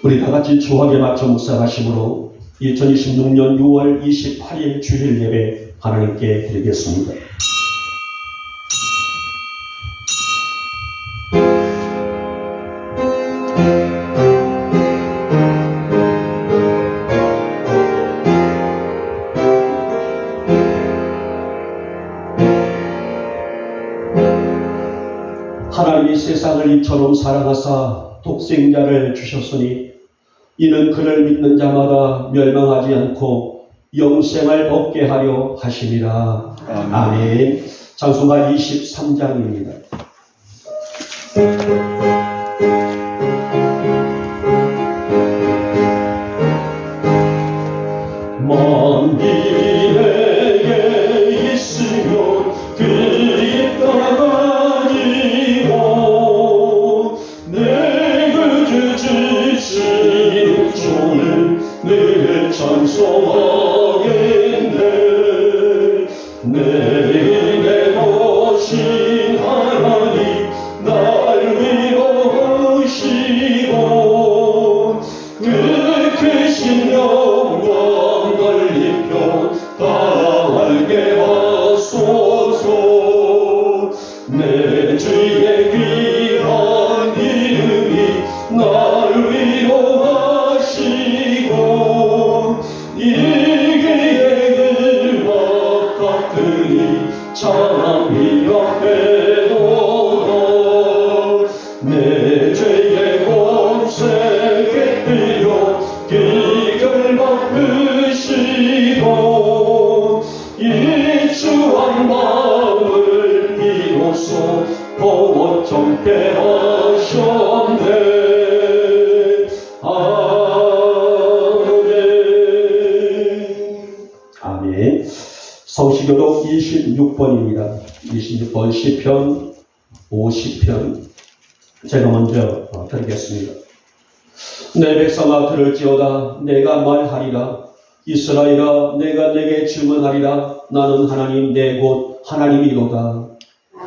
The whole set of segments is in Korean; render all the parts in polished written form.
우리 다 같이 주학에 맞춰 묵상하심으로 2026년 6월 28일 주일 예배 하나님께 드리겠습니다. 하나님이 세상을 이처럼 사랑하사 독생자를 주셨으니 이는 그를 믿는 자마다 멸망하지 않고 영생을 얻게 하려 하심이라. 아멘. 장수가 23장입니다. 먼 길에 있으면 그에 따라가지고 내가 주신 주를 늘 찬송하겠네. 내게 오신 하나님 날 위로하시고 그 크신 영광 넓혀 다 알게 하소서. 내 주의 귀한 이름이 날 위로하시고 이기의 음악 같으니 참 이역해도다. 내 죄의 곱세게 빌려 길을 바꾸시고 이 추한 마음을 비로소 보정케 하셨네. 아멘. 아멘. 성시교독 26번입니다. 26번 시편 50편 제가 먼저 드리겠습니다. 내 백성아 들을지어다. 내가 말하리라. 이스라엘아 내가 내게 질문하리라. 나는 하나님 내 곧 하나님이로다.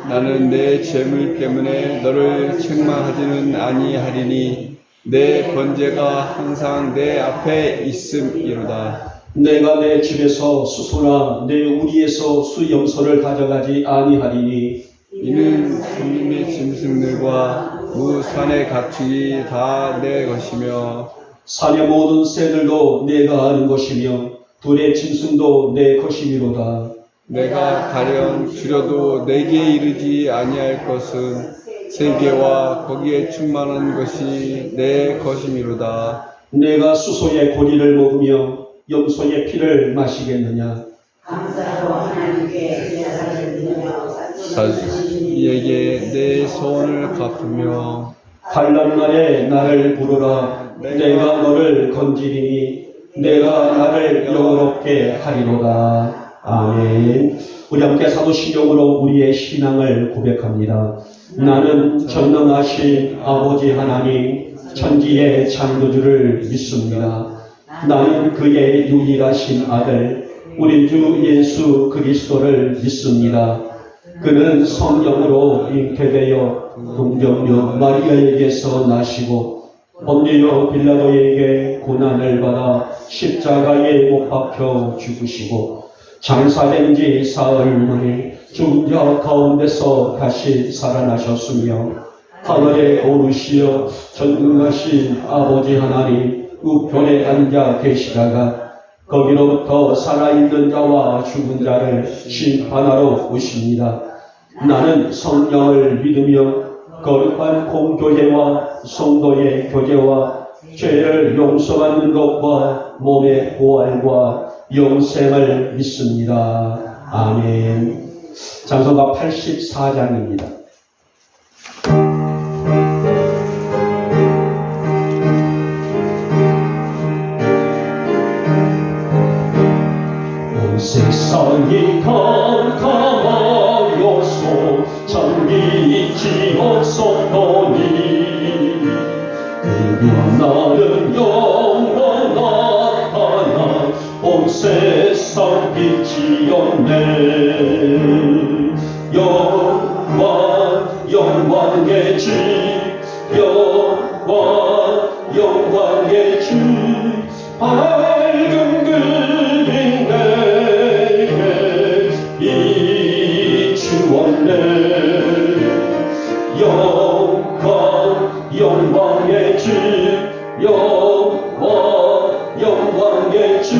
나는 내 죄물 때문에 너를 책망하지는 아니하리니 내 번제가 항상 내 앞에 있음이로다. 내가 내 집에서 수소나 내 우리에서 수염소를 가져가지 아니하리니 이는 손님의 짐승들과 무산의 가축이 다 내 것이며 산의 모든 새들도 내가 아는 것이며 들의 짐승도 내 것이미로다. 내가 가령 줄여도 내게 이르지 아니할 것은 세계와 거기에 충만한 것이 내 것이미로다. 내가 수소의 고리를 먹으며 염소의 피를 마시겠느냐. 감사로 하나님께 제사를 드리며 이에게 내 소원을 갚으며 환난 날에 나를 부르라. 내가 너를 건지리니 내가 나를 영원롭게 하리로다. 아멘. 우리 함께 사도신경으로 우리의 신앙을 고백합니다. 나는 전능하신 아버지 하나님 천지의 창조주를 믿습니다. 나는 그의 유일하신 아들 우리 주 예수 그리스도를 믿습니다. 그는 성령으로 잉태되어 동정녀 마리아에게서 나시고 본디오 빌라도에게 고난을 받아 십자가에 못 박혀 죽으시고 장사된 지 사흘 만에 죽은 자 가운데서 다시 살아나셨으며 하늘에 오르시어 전능하신 아버지 하나님 우편에 앉아 계시다가 거기로부터 살아있는 자와 죽은 자를 심판하러 오십니다. 나는 성령을 믿으며 거룩한 공교회와 성도의 교제와 죄를 용서받는 것과 몸의 부활과 영생을 믿습니다. 아멘. 장서가 84장입니다. 세상이 캄캄하여서 참 믿지 없었더니 드디어 나는 영원 나타나 온 세상 빛이었네. 영광 영광의 집 영광 영광의 주 밝은 그림 내게 비추었네. 영광의 주 영광의 주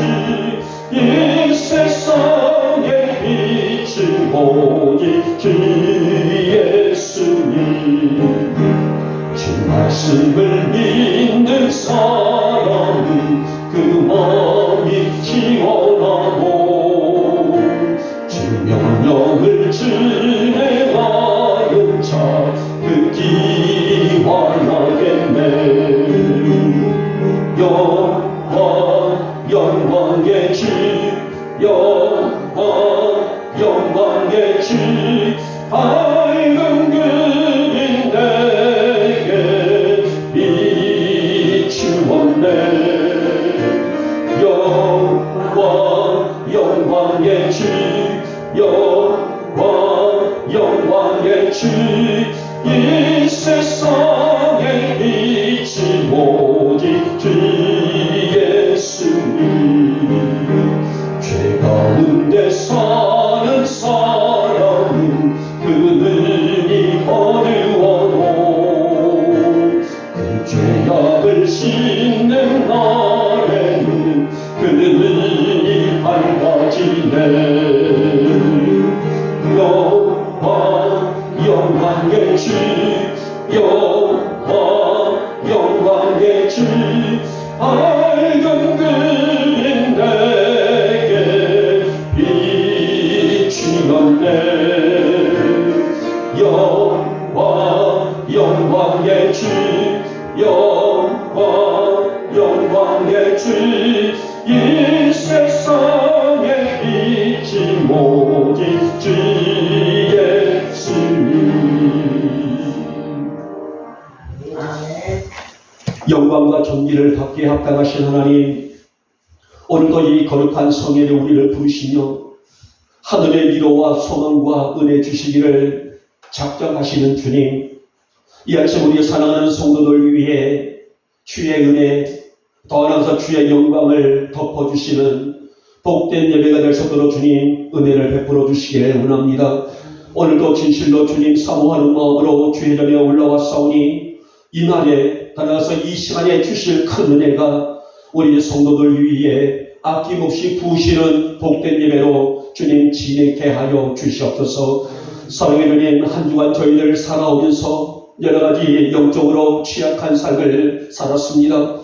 이 세상에 빛이 오직 주 예수님. 주 말씀을 믿는 사람은 그 마음이 시원하고 주 명령을 준행하는 자 그 길이 환하겠네. 영광의 주 영광의 주 밝은 그림 내게 비추었네. 영광의 주 영광의 주 이 세상에 빛이 오직 주 예수님. 죄 가운데 사는 사람은 그들이 어두워도 그 죄악을 씻는 날에는 그들이 밝아지네. 영광의 주 영광의 주 밝은 그림 내게 비추었네. 영광의 주 영광의 주 이 세상에 빛이 오직 주 영광과 존귀를 받기에 합당하신 하나님, 오늘도 이 거룩한 성회에 우리를 부르시며 하늘의 위로와 소망과 은혜 주시기를 작정하시는 주님, 이 아침 우리 사랑하는 성도들 위해 주의 은혜, 더 나아가서 주의 영광을 덮어주시는 복된 예배가 될 수 있도록 주님 은혜를 베풀어 주시기를 원합니다. 오늘도 진실로 주님 사모하는 마음으로 주의 전에 올라왔사오니 이 날에 따라서 이 시간에 주실 큰 은혜가 우리 성도들 위해 아낌없이 부으시는 복된 예배로 주님 진행케 하여 주시옵소서. 사랑의 주님, 한 주간 저희들 살아오면서 여러 가지 영적으로 취약한 삶을 살았습니다.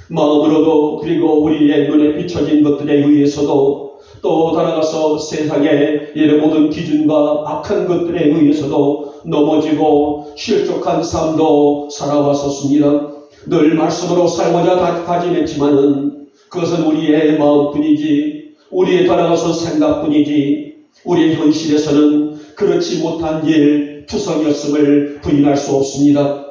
마음으로도 그리고 우리의 눈에 비춰진 것들에 의해서도 또 달아가서 세상의 이런 모든 기준과 악한 것들에 의해서도 넘어지고 실족한 삶도 살아왔었습니다. 늘 말씀으로 살고자 다짐했지만은 그것은 우리의 마음뿐이지 우리의 달아가서 생각뿐이지 우리의 현실에서는 그렇지 못한 일 투성이었음을 부인할 수 없습니다.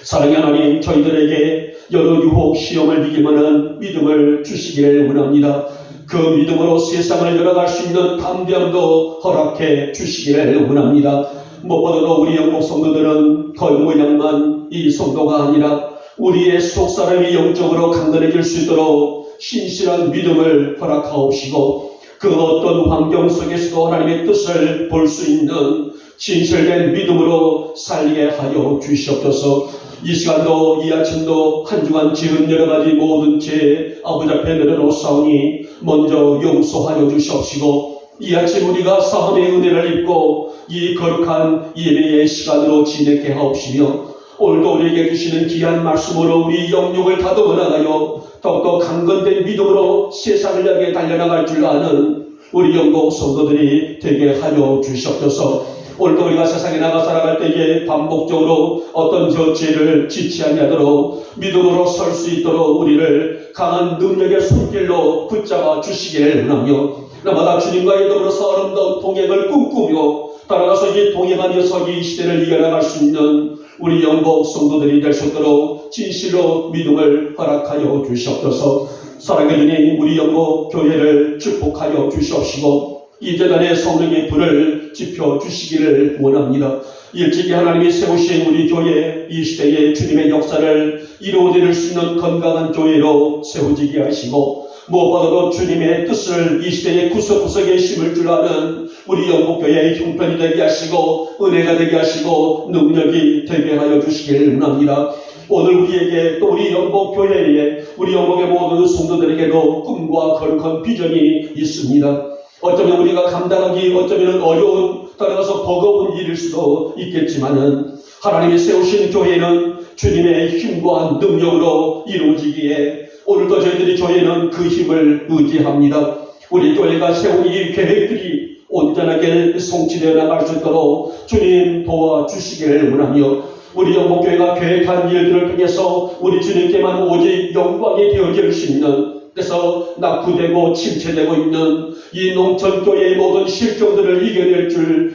사랑의 하나님, 저희들에게 여러 유혹 시험을 이길 만한 믿음을 주시기를 원합니다. 그 믿음으로 세상을 열어갈 수 있는 담대함도 허락해 주시기를 원합니다. 무엇보다도 우리 영국 성도들은 겉모양만 이 성도가 아니라 우리의 속사람이 영적으로 강건해질 수 있도록 신실한 믿음을 허락하옵시고 그 어떤 환경 속에서도 하나님의 뜻을 볼 수 있는 진실된 믿음으로 살게 하여 주시옵소서. 이 시간도 이 아침도 한 주간 지은 여러 가지 모든 죄 아버지 앞에 내려놓사오니 먼저 용서하여 주시옵시고 이 아침 우리가 사함의 은혜를 입고 이 거룩한 예배의 시간으로 지내게 하옵시며 오늘도 우리에게 주시는 귀한 말씀으로 우리 영육을 다듬어 나가여 더욱더 강건된 믿음으로 세상을 향해 달려나갈 줄 아는 우리 영국 성도들이 되게 하여 주시옵소서. 오늘도 우리가 세상에 나가 살아갈 때에 반복적으로 어떤 저 죄를 지치 아니하도록 믿음으로 설 수 있도록 우리를 강한 능력의 손길로 붙잡아 주시기를 원하며 날마다 주님과의 더불어서 아름다운 동행을 꿈꾸며 따라가서 이 동행하면서 이 시대를 이겨나갈 수 있는 우리 영국 성도들이 될 수 있도록 진실로 믿음을 허락하여 주시옵소서. 사랑해 주님, 우리 영국 교회를 축복하여 주시옵시고 이 재단의 성령의 불을 지펴 주시기를 원합니다. 일찍이 하나님이 세우신 우리 교회 이 시대에 주님의 역사를 이루어낼 수 있는 건강한 교회로 세워지게 하시고, 무엇보다도 주님의 뜻을 이 시대의 구석구석에 심을 줄 아는 우리 영국교회의 형편이 되게 하시고 은혜가 되게 하시고 능력이 되게 하여 주시길 원합니다. 오늘 우리에게 또 우리 영국교회에 우리 영국의 모든 성도들에게도 꿈과 거룩한 비전이 있습니다. 어쩌면 우리가 감당하기 어쩌면 어려운, 따라가서 버거운 일일 수도 있겠지만은 하나님이 세우신 교회는 주님의 힘과 능력으로 이루어지기에 오늘도 저희들이 교회는 그 힘을 의지합니다. 우리 교회가 세운 이 계획들이 온전하게 성취되어 나갈 수 있도록 주님 도와주시기를 원하며, 우리 영국교회가 계획한 일들을 통해서 우리 주님께만 오직 영광이 되어질 수 있는, 그래서 낙후되고 침체되고 있는 이 농촌교회의 모든 실정들을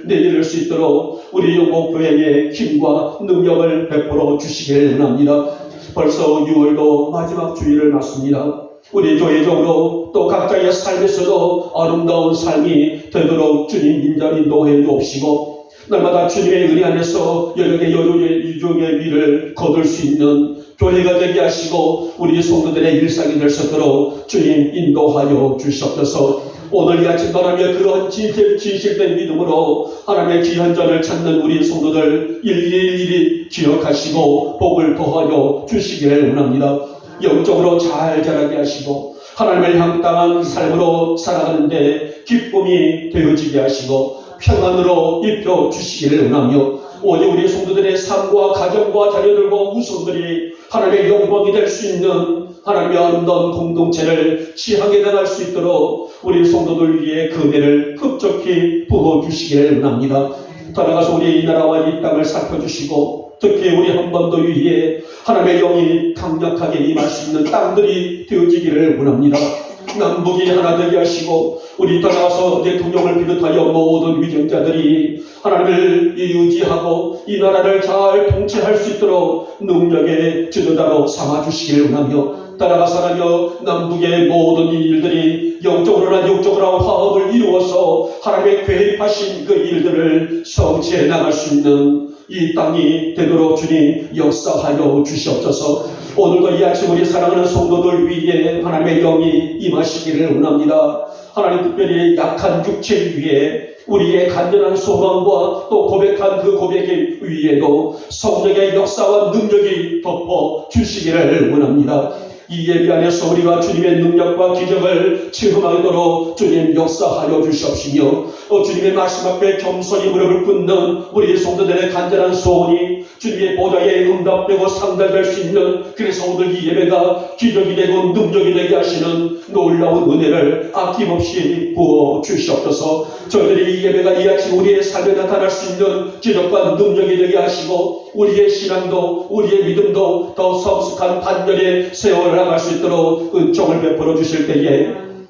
내릴 수 있도록 우리 영국교회의 힘과 능력을 베풀어 주시길 원합니다. 벌써 6월도 마지막 주일을 맞습니다. 우리 교회적으로 또 각자의 삶에서도 아름다운 삶이 되도록 주님 인도해 주옵시고, 날마다 주님의 은혜 안에서 여력의 유종의 미를 거둘 수 있는 교회가 되게 하시고 우리 성도들의 일상이 될 수 있도록 주님 인도하여 주시옵소서. 오늘 이 아침 바라며 그런 진실된 믿음으로 하나님의 귀한 잔을 찾는 우리 성도들 일일이 기억하시고 복을 더하여 주시기를 원합니다. 영적으로 잘 자라게 하시고 하나님을 향당한 삶으로 살아가는데 기쁨이 되어지게 하시고 평안으로 입혀 주시기를 원하며, 오직 우리 성도들의 삶과 가정과 자녀들과 우선들이 하나님의 영광이 될 수 있는 하나님의 아름다운 공동체를 지향해 나갈 수 있도록 우리 성도들 위해 그 은혜를 흡족히 부어주시기를 원합니다. 따라가서 우리 이 나라와 이 땅을 살펴주시고 특히 우리 한반도 위에 하나님의 영이 강력하게 임할 수 있는 땅들이 되어지기를 원합니다. 남북이 하나 되게 하시고 우리 따라가서 대통령을 비롯하여 모든 위정자들이 하나님을 의지하고 이 나라를 잘 통치할 수 있도록 능력의 지도자로 삼아주시기를 원하며, 따라가서 하나님 남북의 모든 일들이 영적으로나 육적으로나 화합을 이루어서 하나님의 계획하신 그 일들을 성취해 나갈 수 있는 이 땅이 되도록 주님 역사하여 주시옵소서. 오늘도 이 아침 우리 사랑하는 성도들 위에 하나님의 영이 임하시기를 원합니다. 하나님 특별히 약한 육체 위에 우리의 간절한 소망과 또 고백한 그 고백 위에도 성령의 역사와 능력이 덮어 주시기를 원합니다. 이 예배 안에서 우리가 주님의 능력과 기적을 체험하도록 주님 역사하여 주시옵시며, 주님의 말씀 앞에 겸손히 무릎을 꿇는 우리 성도들의 간절한 소원이 주님의 보좌에 응답되고 상달될 수 있는, 그래서 오늘 이 예배가 기적이 되고 능력이 되게 하시는 놀라운 은혜를 아낌없이 부어 주시옵소서. 저희들이 이 예배가 이 아침 우리의 삶에 나타날 수 있는 기적과 능력이 되게 하시고 우리의 신앙도 우리의 믿음도 더 성숙한 반열에 세워 나갈 수 있도록 은총을 베풀어 주실 때에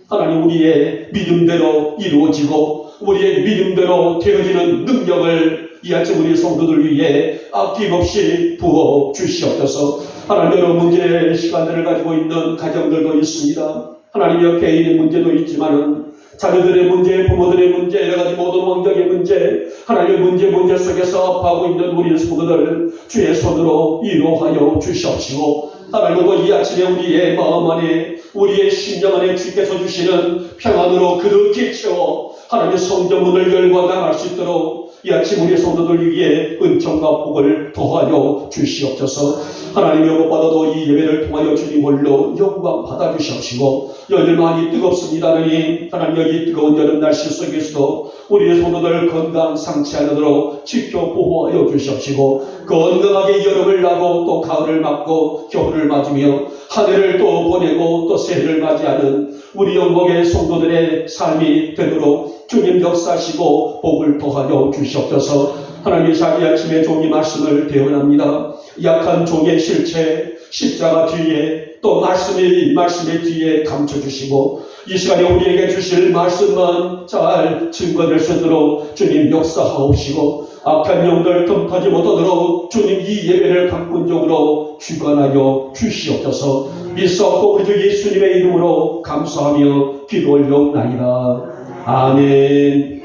하나님 우리의 믿음대로 이루어지고 우리의 믿음대로 되어지는 능력을 이 아침 우리 성도들 위해 아낌없이 부어 주시옵소서. 하나님 여러 문제의 시간들을 가지고 있는 가정들도 있습니다. 하나님 개인의 문제도 있지만은 자녀들의 문제, 부모들의 문제, 여러 가지 모든 원경의 문제, 하나님의 문제 속에서 아파하고 있는 우리 성도들 주의 손으로 위로하여 주시옵시고, 하나님도 이 아침에 우리의 마음 안에 우리의 심령 안에 주께서 주시는 평안으로 그렇게 채워 하나님의 성전문을 열고 나갈 수 있도록 이 아침 우리 성도들 위해 은총과 복을 더하여 주시옵소서. 하나님의 무엇보다도 이 예배를 통하여 주님 홀로 영광 받아주시옵시고, 여들 많이 뜨겁습니다. 하나님 여기 뜨거운 여름 날씨 속에서도 우리의 성도들 건강 상치하도록 지켜 보호하여 주시옵시고, 건강하게 여름을 나고 또 가을을 맞고 겨울을 맞으며 한 해를 또 보내고 또 새해를 맞이하는 우리 영광의 성도들의 삶이 되도록 주님 역사하시고 복을 더하여 주시옵소서. 하나님 이 아침에 종이 말씀을 대언합니다. 약한 종의 실체 십자가 뒤에 또 말씀의 뒤에 감춰주시고 이 시간에 우리에게 주실 말씀만 잘 증거될 수 있도록 주님 역사하옵시고, 악한 영들 틈타지 못하도록 주님 이 예배를 강권적으로 주관하여 주시옵소서. 믿사옵고 우리 주 예수님의 이름으로 감사하며 기도 올려옵나이다. 아멘.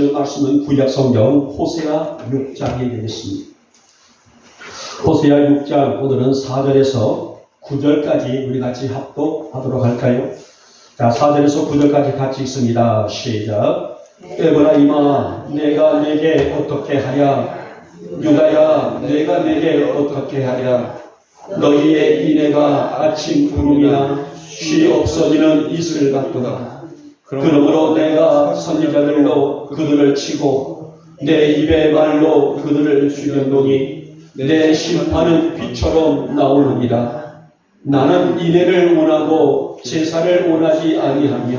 하시는 말씀은 구약 성경 호세아 6장이 되겠습니다. 호세아 6장 오늘은 4절에서 9절까지 우리 같이 합독하도록 할까요? 자, 4절에서 9절까지 같이 읽습니다. 시작. 에브라임아 내가 내게 어떻게 하랴? 유다야 내가 내게 어떻게 하랴? 너희의 인애가 아침 구름이나 쉬 없어지는 이슬 같도다. 그러므로 내가 선지자들로 그들을 치고 내 입의 말로 그들을 죽였노니 내 심판은 빛처럼 나오느니라. 나는 인애를 원하고 제사를 원하지 아니하며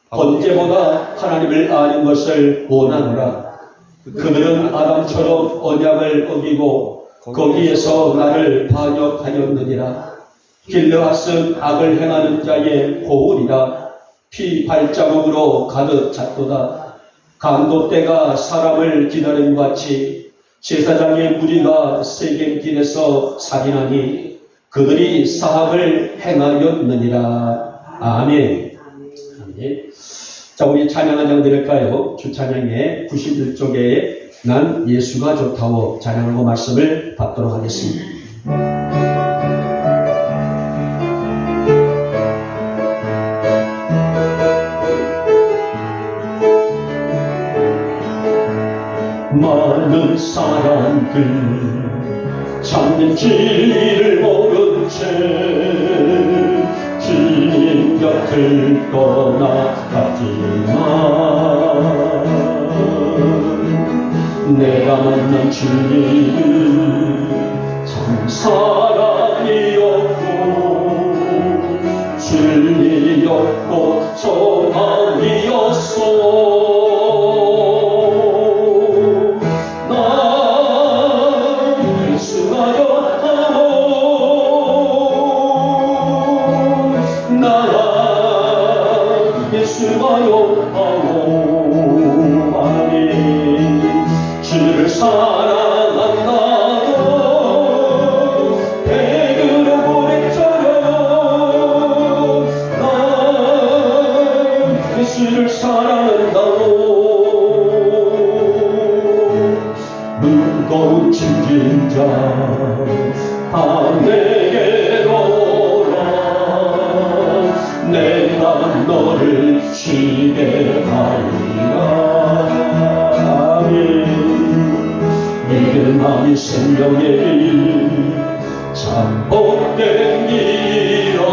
번제보다 하나님을 아는 것을 원하노라. 그들은 아담처럼 언약을 어기고 거기에서 나를 반역하였느니라. 길르앗은 악을 행하는 자의 고울이라. 피 발자국으로 가득 찼도다. 강도떼가 사람을 기다림 같이 제사장의 무리가 세겜길에서 살인하니 그들이 사악을 행하였느니라. 아멘. 아멘. 자, 우리 찬양 한 장 드릴까요? 주찬양의 91쪽에 난 예수가 좋다고 찬양하고 말씀을 받도록 하겠습니다. 많은 사람들 참된 진리를 모른 채 주님 곁을 떠나갔지만 내가 만난 주님 참 사랑이었고 진리였고 소망이었어. 주를 사랑한다고 배그로 고백처럼 난 예수를 사랑한다고 무거운 짐진 자 다 내게로 오라. 내가 너를 쉬게 하리라. 믿음이 생명의 길 참 복된 일이라.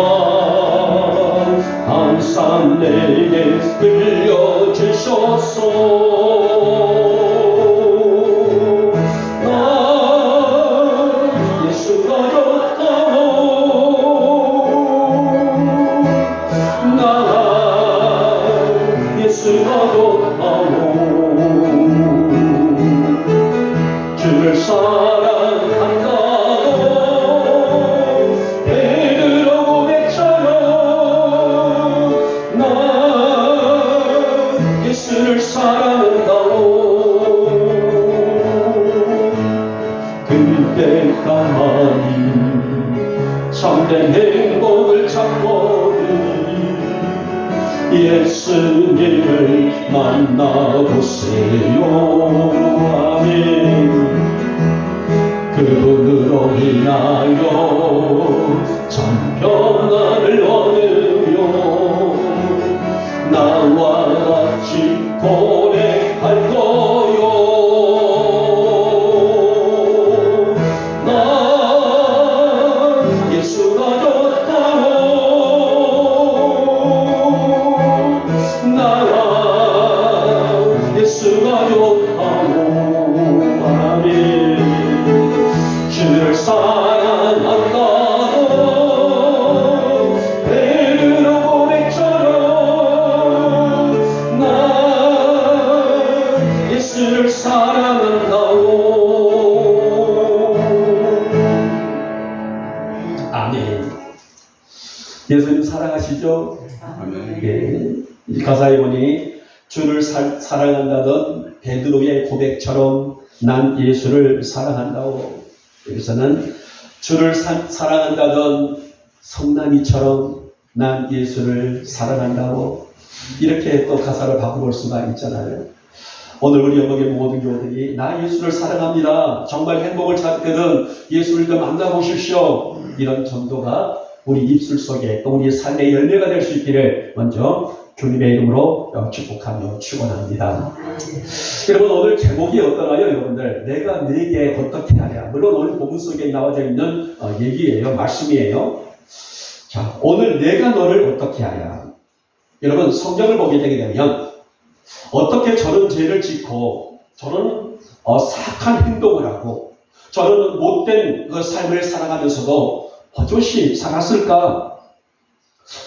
항상 내게 들려주셨소. 난 예수가 좋다고 난 예수가 좋다고 주를 사랑한다고 베드로 고백처럼 난 예수를 사랑한다고. 그때 가만히 참된 행복을 찾거든 예수님을 만나보세요. 아멘. 그분으로 인하여 참 평안을 얻으며 나와 같이 고백할 거요. 난 예수가 좋다고 난 예수가 좋다고. 아멘. 주를 사랑한다고 베드로 고백처럼 난 예수를 사랑한다고. 아멘. 예수님 사랑하시죠? 아멘. 예. 이 가사에 보니 주를 사랑한다던 베드로의 고백처럼 난 예수를 사랑한다고. 여기서는 주를 사랑한다던 성남이처럼 난 예수를 사랑한다고 이렇게 또 가사를 바꿔볼 수가 있잖아요. 오늘 우리 영역의 모든 교우들이 나 예수를 사랑합니다. 정말 행복을 찾을 때는 예수를 좀 만나보십시오. 이런 전도가 우리 입술 속에 또 우리 삶의 열매가 될 수 있기를 먼저 주님의 이름으로 축복하며 축원합니다. 여러분 오늘 제목이 어떠나요? 여러분들 내가 네게 어떻게 하랴. 물론 오늘 본문 속에 나와져 있는 얘기예요. 말씀이에요. 자, 오늘 내가 너를 어떻게 하랴. 여러분 성경을 보게 되게 되면 어떻게 저런 죄를 짓고 저런 사악한 행동을 하고 저런 못된 그 삶을 살아가면서도 어쩌시 살았을까?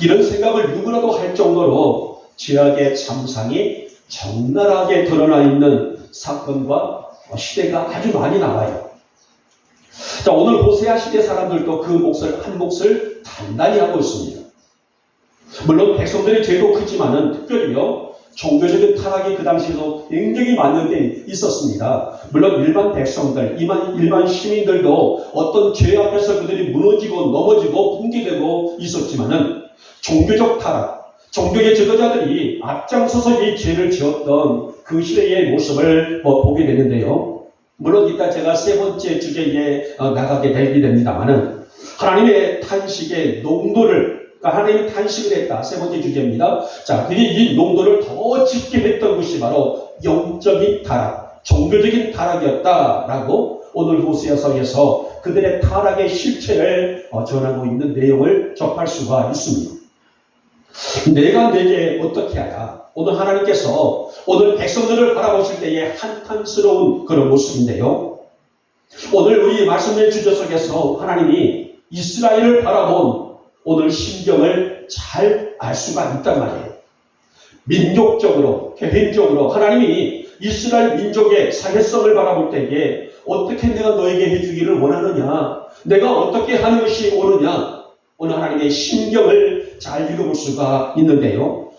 이런 생각을 누구라도 할 정도로 죄악의 참상이 적나라하게 드러나 있는 사건과 시대가 아주 많이 나와요. 자, 오늘 호세아 시대 사람들도 그 몫을 한 몫을 단단히 하고 있습니다. 물론 백성들의 죄도 크지만은 특별히요 종교적인 타락이 그 당시에도 굉장히 많은 데 있었습니다. 물론 일반 백성들, 일반 시민들도 어떤 죄 앞에서 그들이 무너지고 넘어지고 붕괴되고 있었지만은 종교적 타락, 종교의 지도자들이 앞장서서 이 죄를 지었던 그 시대의 모습을 보게 되는데요. 물론 이따 제가 세 번째 주제에 나가게 되게 됩니다만은 하나님의 탄식의 농도를 하나님이 탄식을 했다. 세 번째 주제입니다. 자, 그게 이 농도를 더 짙게 했던 것이 바로 영적인 타락, 종교적인 타락이었다라고 오늘 호세아서에서 그들의 타락의 실체를 전하고 있는 내용을 접할 수가 있습니다. 내가 내게 어떻게 하랴. 오늘 하나님께서 오늘 백성들을 바라보실 때에 한탄스러운 그런 모습인데요. 오늘 우리 말씀의 주제 속에서 하나님이 이스라엘을 바라본 오늘 심경을 잘 알 수가 있단 말이에요. 민족적으로, 개인적으로 하나님이 이스라엘 민족의 사회성을 바라볼 때에 어떻게 내가 너에게 해주기를 원하느냐, 내가 어떻게 하는 것이 옳으냐, 오늘 하나님의 심경을 잘 읽어볼 수가 있는데요.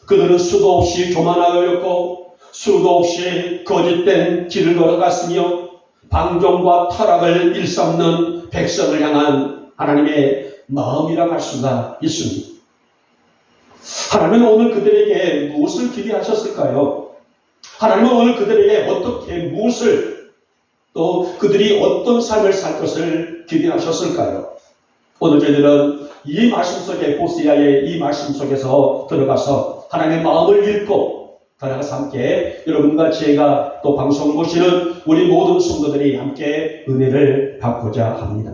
그들은 수도 없이 교만하였고 수도 없이 거짓된 길을 걸어갔으며 방종과 타락을 일삼는 백성을 향한 하나님의 마음이라고 할 수가 있습니다. 하나님은 오늘 그들에게 무엇을 기대하셨을까요? 하나님은 오늘 그들에게 어떻게 무엇을 또 그들이 어떤 삶을 살 것을 기대하셨을까요? 오늘 저희들은 이 말씀 속에 호세아의 이 말씀 속에서 들어가서 하나님의 마음을 읽고 따라가서 함께 여러분과 제가 또 방송을 보시는 우리 모든 성도들이 함께 은혜를 받고자 합니다.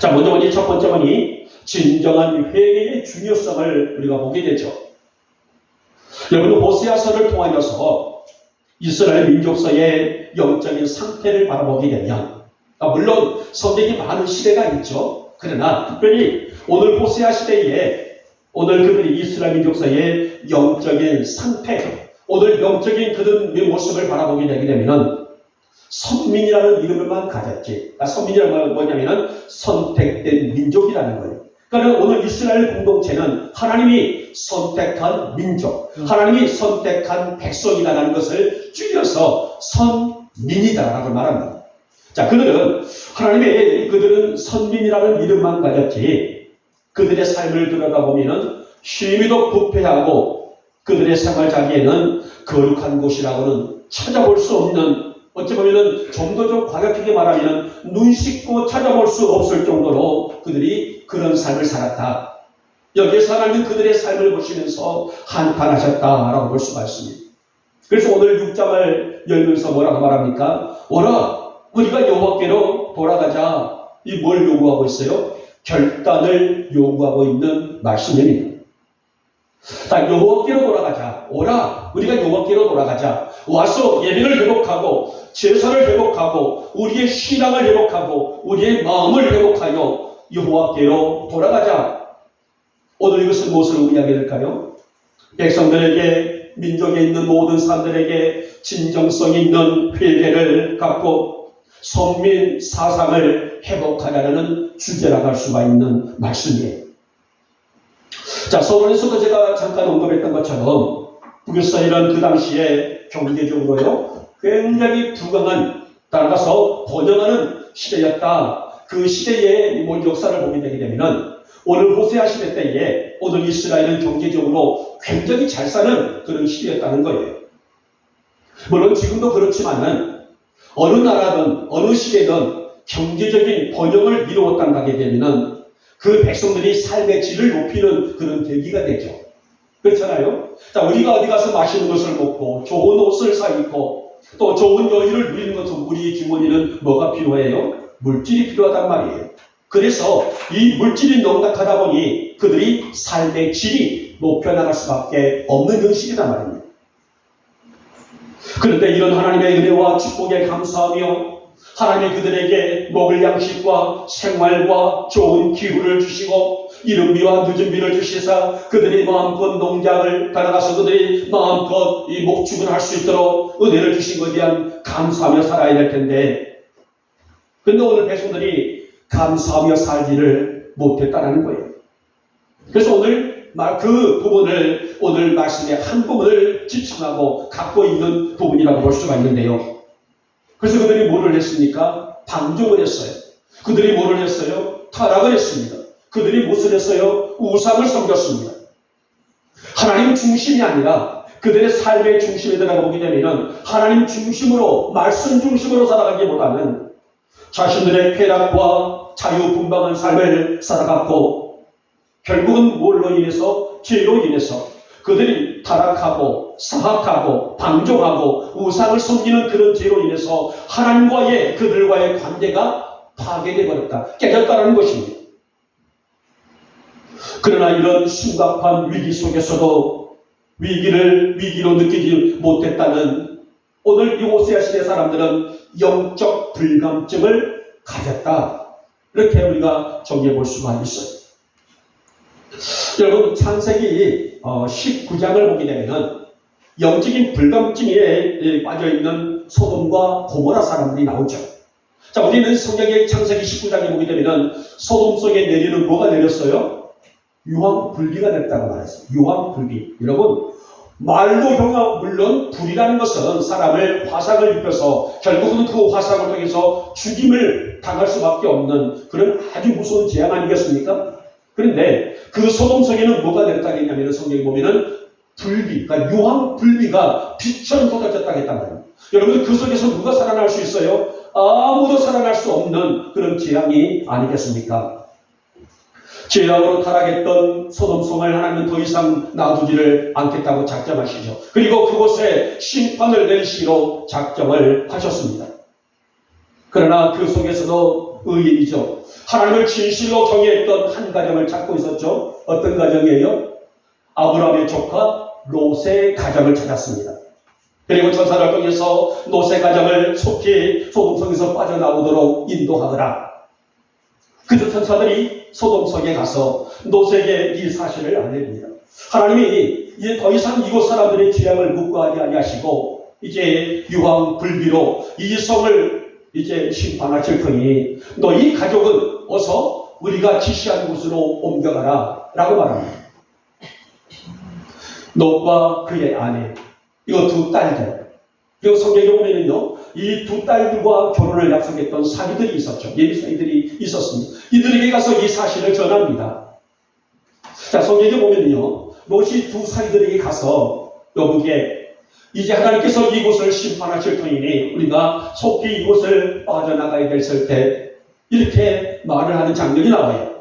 자, 먼저 첫 번째 번이 진정한 회개의 중요성을 우리가 보게 되죠. 여러분 호세아서를 통하여서 이스라엘 민족서의 영적인 상태를 바라보게 되면 물론 선택이 많은 시대가 있죠. 그러나 특별히 오늘 호세아 시대에 오늘 그들이 이스라엘 민족서의 영적인 상태, 오늘 영적인 그들의 모습을 바라보게 되게 되면 선민이라는 이름을만 가졌지. 선민이라는 뭐냐면은 선택된 민족이라는 거예요. 그러니까 오늘 이스라엘 공동체는 하나님이 선택한 민족, 하나님이 선택한 백성이라는 것을 줄여서 선민이다라고 말합니다. 자, 그들은 선민이라는 이름만 가졌지, 그들의 삶을 들여다보면은 심히도 부패하고 그들의 생활 자기에는 거룩한 곳이라고는 찾아볼 수 없는, 어찌 보면은 좀 더 좀 과격하게 말하면 눈 씻고 찾아볼 수 없을 정도로 그들이 그런 삶을 살았다. 여기에서 하나님은 그들의 삶을 보시면서 한탄하셨다라고 볼 수가 있습니다. 그래서 오늘 6장을 열면서 뭐라고 말합니까? 오라 우리가 여호와께로 돌아가자. 이 뭘 요구하고 있어요? 결단을 요구하고 있는 말씀입니다. 자, 여호와께로 돌아가자. 오라 우리가 여호와께로 돌아가자. 와서 예배를 회복하고 제사를 회복하고 우리의 신앙을 회복하고 우리의 마음을 회복하여 여호와께로 돌아가자. 오늘 이것은 무엇을 의미하게 될까요? 백성들에게, 민족에 있는 모든 사람들에게 진정성 있는 회개를 갖고 선민 사상을 회복하자는 주제라고 할 수가 있는 말씀이에요. 자, 서론에서도 제가 잠깐 언급했던 것처럼 북이스라엘은 그 당시에 경제적으로요 굉장히 부강한, 따라가서 번영하는 시대였다. 그 시대의 역사를 보게 되게 되면 오늘 호세아 시대 때에 오늘 이스라엘은 경제적으로 굉장히 잘 사는 그런 시대였다는 거예요. 물론 지금도 그렇지만은 어느 나라든 어느 시대든 경제적인 번영을 이루었다고 하게 되면은 그 백성들이 삶의 질을 높이는 그런 계기가 되죠. 그렇잖아요. 자, 우리가 어디 가서 맛있는 것을 먹고 좋은 옷을 사 입고 또 좋은 여유를 누리는 것은 우리 주머니는 뭐가 필요해요? 물질이 필요하단 말이에요. 그래서 이 물질이 넉넉하다 보니 그들이 삶의 질이 높여나갈 수밖에 없는 현실이란 말입니다. 그런데 이런 하나님의 은혜와 축복에 감사하며 하나님이 그들에게 먹을 양식과 생활과 좋은 기후를 주시고 이른 비와 늦은 비를 주시사 그들이 마음껏 농장을 따라가서 그들이 마음껏 이 목축을 할 수 있도록 은혜를 주신 것에 대한 감사하며 살아야 될 텐데, 근데 오늘 백성들이 감사하며 살지를 못했다는 거예요. 그래서 오늘 그 부분을 오늘 말씀의 한 부분을 집중하고 갖고 있는 부분이라고 볼 수가 있는데요. 그래서 그들이 뭐를 했습니까? 방종을 했어요. 그들이 뭐를 했어요? 타락을 했습니다. 그들이 무엇을 했어요? 우상을 섬겼습니다. 하나님 중심이 아니라 그들의 삶의 중심에 들어가 보게 되면 하나님 중심으로, 말씀 중심으로 살아가기보다는 자신들의 쾌락과 자유분방한 삶을 살아갔고, 결국은 뭘로 인해서? 죄로 인해서 그들이 타락하고 사악하고 방종하고 우상을 섬기는 그런 죄로 인해서 하나님과의 그들과의 관계가 파괴되어 버렸다, 깨졌다는 것입니다. 그러나 이런 심각한 위기 속에서도 위기로 느끼지 못했다는 오늘 이 오세아 시대 사람들은 영적 불감증을 가졌다, 이렇게 우리가 정리해 볼 수가 있어요. 여러분, 창세기 19장을 보게 되면 영적인 불감증에 빠져있는 소돔과 고모라 사람들이 나오죠. 자, 우리는 성경의 창세기 19장에 보게 되면 소돔 속에 내리는 뭐가 내렸어요? 유황불비가 됐다고 말했어요. 유황불비. 여러분, 말도 경화, 물론 불이라는 것은 사람을 화상을 입혀서 결국은 그 화상을 통해서 죽임을 당할 수밖에 없는 그런 아주 무서운 재앙 아니겠습니까? 그런데 그 소돔 속에는 뭐가 됐다고 했냐면 성경에 보면은 불비, 그러니까 유황불비가 빛처럼 쏟아졌다고 했단 말이에요. 여러분, 그 속에서 누가 살아날 수 있어요? 아무도 살아날 수 없는 그런 재앙이 아니겠습니까? 죄악으로 타락했던 소돔 성을 하나님은 더 이상 놔두지를 않겠다고 작정하시죠. 그리고 그곳에 심판을 내리시기로 작정을 하셨습니다. 그러나 그 속에서도 의인이죠. 하나님을 진실로 경외했던 한 가정을 찾고 있었죠. 어떤 가정이에요? 아브라함의 조카 롯의 가정을 찾았습니다. 그리고 천사를 통해서 롯의 가정을 속히 소돔성에서 빠져나오도록 인도하더라. 그래서 천사들이 소돔성에 가서 롯에게 이 사실을 알립니다. 하나님이 이제 더 이상 이곳 사람들의 죄악을 묵과하지 아니하시고 이제 유황불비로 이 성을 이제 심판하실 거니 너희 가족은 어서 우리가 지시한 곳으로 옮겨가라 라고 말합니다. 롯과 그의 아내, 이거 두 딸들, 그리고 성경에 보면은요, 이 두 딸들과 결혼을 약속했던 사위들이 있었죠. 예비 사위들이 있었습니다. 이들에게 가서 이 사실을 전합니다. 자, 성경에 보면은요, 롯이 두 사위들에게 가서 여보게 이제 하나님께서 이곳을 심판하실 터이니 우리가 속히 이곳을 빠져나가야 됐을 때 이렇게 말을 하는 장면이 나와요.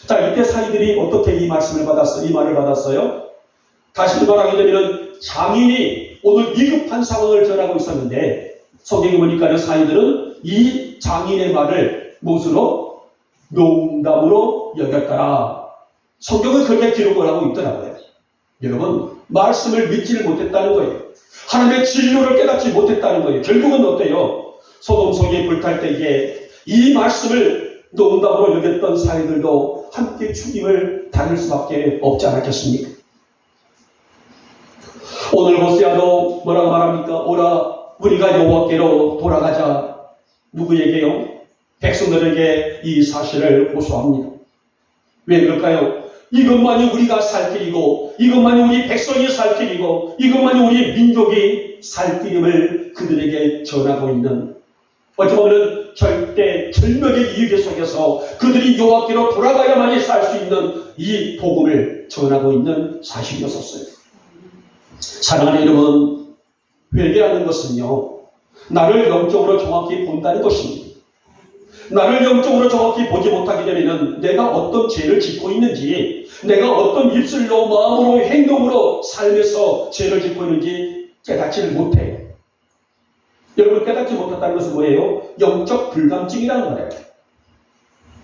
자, 이때 사위들이 어떻게 이 말을 받았어요? 다시 말하게 되면 장인이 오늘 위급한 상황을 전하고 있었는데 성경에 보니까 사위들은 이 장인의 말을 무엇으로? 농담으로 여겼더라. 성경은 그렇게 기록을 하고 있더라고요. 여러분, 말씀을 믿지를 못했다는 거예요. 하나님의 진리를 깨닫지 못했다는 거예요. 결국은 어때요? 소돔 성에 불탈 때에 이 말씀을 농담으로 여겼던 사회들도 함께 죽임을 당할 수밖에 없지 않았겠습니까? 오늘 호세아도 뭐라고 말합니까? 오라, 우리가 여호와께로 돌아가자. 누구에게요? 백성들에게 이 사실을 호소합니다. 왜 그럴까요? 이것만이 우리가 살 길이고, 이것만이 우리 백성이 살 길이고, 이것만이 우리 민족이 살 길임을 그들에게 전하고 있는, 어찌 보면 절대 절벽의 위기 속에서 그들이 여호와께로 돌아가야만이 살 수 있는 이 복음을 전하고 있는 사실이었었어요. 사랑하는 여러분, 회개하는 것은요, 나를 영적으로 정확히 본다는 것입니다. 나를 영적으로 정확히 보지 못하게 되면 내가 어떤 죄를 짓고 있는지, 내가 어떤 입술로, 마음으로, 행동으로, 삶에서 죄를 짓고 있는지 깨닫지를 못해요. 여러분, 깨닫지 못했다는 것은 뭐예요? 영적 불감증이라는 거예요.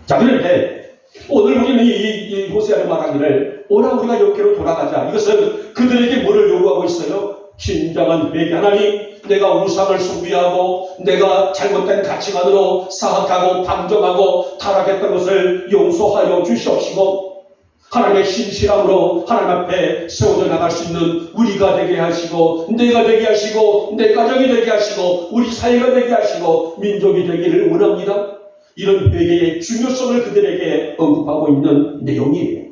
자, 그런데 오늘 우리는 이 호세아를 말하기를 오라 우리가 여기로 돌아가자. 이것은 그들에게 뭐를 요구하고 있어요? 진정한 회개. 하나님, 내가 우상을 숭배하고 내가 잘못된 가치관으로 사악하고 방종하고 타락했던 것을 용서하여 주시옵시고 하나님의 신실함으로 하나님 앞에 세워져 나갈 수 있는 우리가 되게 하시고 내가 되게 하시고 내 가정이 되게 하시고 우리 사회가 되게 하시고 민족이 되기를 원합니다. 이런 회개의 중요성을 그들에게 언급하고 있는 내용이에요.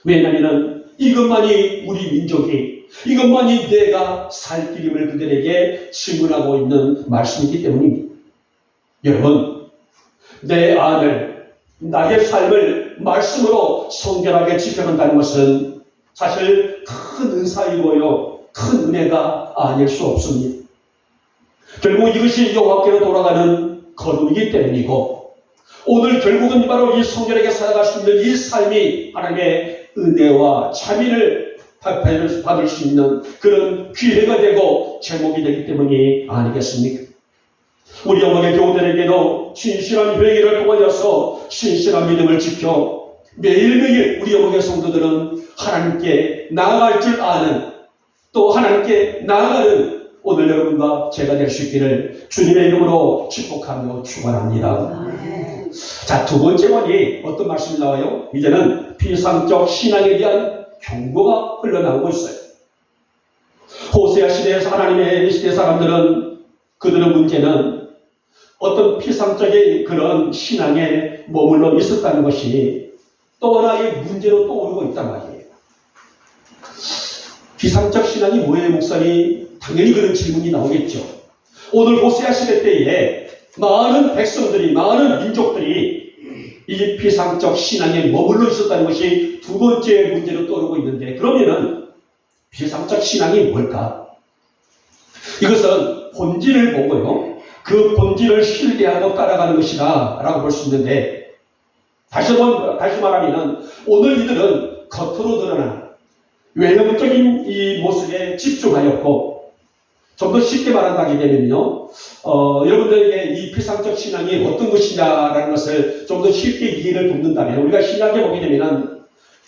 왜냐하면 이것만이 우리 민족이, 이것만이 내가 살 길임을 그들에게 증언하고 있는 말씀이기 때문입니다. 여러분, 내 안을, 나의 삶을 말씀으로 성결하게 지켜간다는 것은 사실 큰 은사이고요, 큰 은혜가 아닐 수 없습니다. 결국 이것이 여호와께로 돌아가는 걸음이기 때문이고, 오늘 결국은 바로 이 성결하게 살아갈 수 있는 이 삶이 하나님의 은혜와 참의를 받을 수 있는 그런 기회가 되고 제목이 되기 때문이 아니겠습니까? 우리 영혼의 교우들에게도 신실한 회개를 통하여서 신실한 믿음을 지켜 매일매일 우리 영혼의 성도들은 하나님께 나아갈 줄 아는, 또 하나님께 나아가는 오늘 여러분과 제가 될 수 있기를 주님의 이름으로 축복하며 축원합니다. 자, 두 번째 번이 어떤 말씀이 나와요? 이제는 피상적 신앙에 대한 경고가 흘러나오고 있어요. 호세아 시대에서 하나님의 시대 사람들은 그들의 문제는 어떤 피상적인 그런 신앙에 머물러 있었다는 것이 또 하나의 문제로 떠오르고 있단 말이에요. 피상적 신앙이 뭐예요, 목사님? 당연히 그런 질문이 나오겠죠. 오늘 호세아 시대 때에 많은 백성들이, 많은 민족들이 이 피상적 신앙에 머물러 있었다는 것이 두 번째 문제로 떠오르고 있는데, 그러면은 피상적 신앙이 뭘까? 이것은 본질을 보고요, 그 본질을 신뢰하고 따라가는 것이다 라고 볼 수 있는데, 다시 말하면 오늘 이들은 겉으로 드러난 외형적인 이 모습에 집중하였고, 좀 더 쉽게 말한다게 되면요, 여러분들에게 이 피상적 신앙이 어떤 것이냐라는 것을 좀 더 쉽게 이해를 돕는다면, 우리가 신학에 보게 되면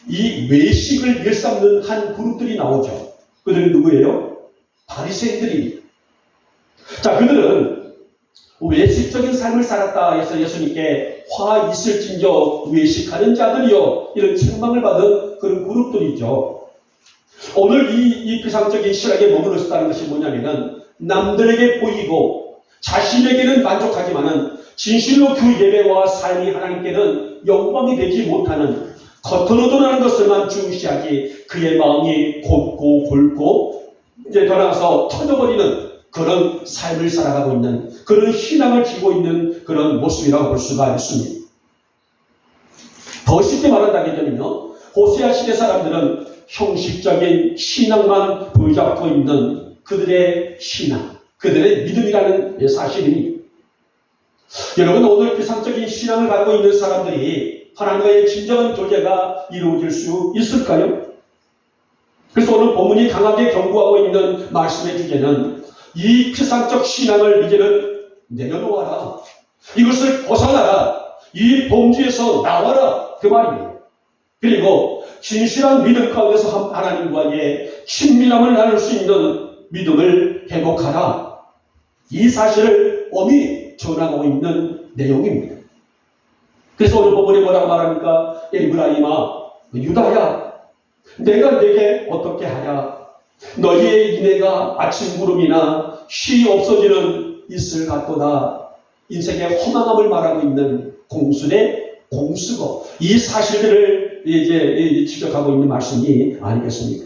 이 외식을 일삼는 한 그룹들이 나오죠. 그들은 누구예요? 바리새인들입니다. 자, 그들은 외식적인 삶을 살았다 해서 예수님께 화 있을진저 외식하는 자들이요, 이런 책망을 받은 그런 그룹들이죠. 오늘 이 피상적인 신앙에 머물러 있었다는 것이 뭐냐면은 남들에게 보이고 자신에게는 만족하지만은 진실로 그 예배와 삶이 하나님께는 영광이 되지 못하는, 겉으로 드러나는 것을만 중시하기 그의 마음이 곱고 골고 이제 더 나아가서 터져버리는 그런 삶을 살아가고 있는, 그런 신앙을 지고 있는 그런 모습이라고 볼 수가 있습니다. 더 쉽게 말한다게 되면요, 호세아 시대 사람들은 형식적인 신앙만 붙잡고 있는 그들의 신앙, 그들의 믿음이라는 사실입니다. 여러분, 오늘 피상적인 신앙을 갖고 있는 사람들이 하나님과의 진정한 교제가 이루어질 수 있을까요? 그래서 오늘 본문이 강하게 경고하고 있는 말씀의 주제는 이 피상적 신앙을 이제는 내려놓아라, 이것을 벗어나라, 이 범죄에서 나와라, 그 말입니다. 그리고 진실한 믿음 가운데서 하나님과의 친밀함을 나눌 수 있는 믿음을 회복하라, 이 사실을 엄히 전하고 있는 내용입니다. 그래서 오늘 본문에 뭐라고 말합니까? 에브라임아, 유다야, 내가 네게 어떻게 하랴? 너희의 인애가 아침 구름이나 쉬 없어지는 이슬 같도다. 인생의 허망함을 말하고 있는 공순의 공수고, 이 사실들을 이제 지적하고 있는 말씀이 아니겠습니까?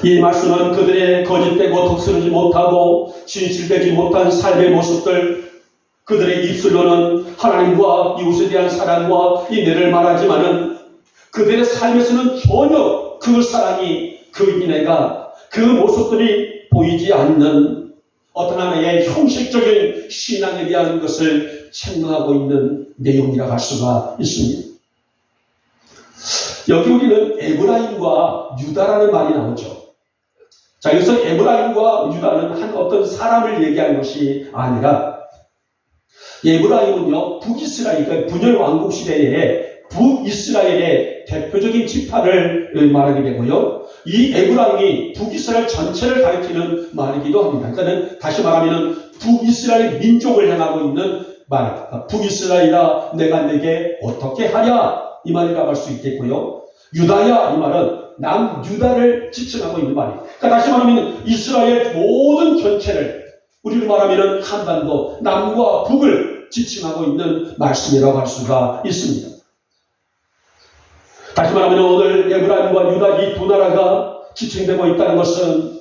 이 말씀은 그들의 거짓되고 덕스러지 못하고 진실되지 못한 삶의 모습들, 그들의 입술로는 하나님과 이웃에 대한 사랑과 인애를 말하지만은 그들의 삶에서는 전혀 그 사랑이, 그 인애가, 그 모습들이 보이지 않는 어떤 하나의 형식적인 신앙에 대한 것을 책망하고 있는 내용이라고 할 수가 있습니다. 여기 우리는 에브라임과 유다라는 말이 나오죠. 자, 여기서 에브라임과 유다는 한 어떤 사람을 얘기하는 것이 아니라 에브라임은요, 북이스라엘, 그러니까 분열 왕국 시대에 북이스라엘의 대표적인 지파를 말하게 되고요. 이 에브라임이 북이스라엘 전체를 가리키는 말이기도 합니다. 그러니까 다시 말하면 북이스라엘 민족을 향하고 있는 말. 북이스라엘아, 내가 내게 어떻게 하랴? 이 말이라고 할 수 있겠고요. 유다야, 이 말은 남유다를 지칭하고 있는 말이에요. 그러니까 다시 말하면 이스라엘 모든 전체를, 우리로 말하면 한반도, 남과 북을 지칭하고 있는 말씀이라고 할 수가 있습니다. 다시 말하면 오늘 에브라임과 유다 이 두 나라가 지칭되고 있다는 것은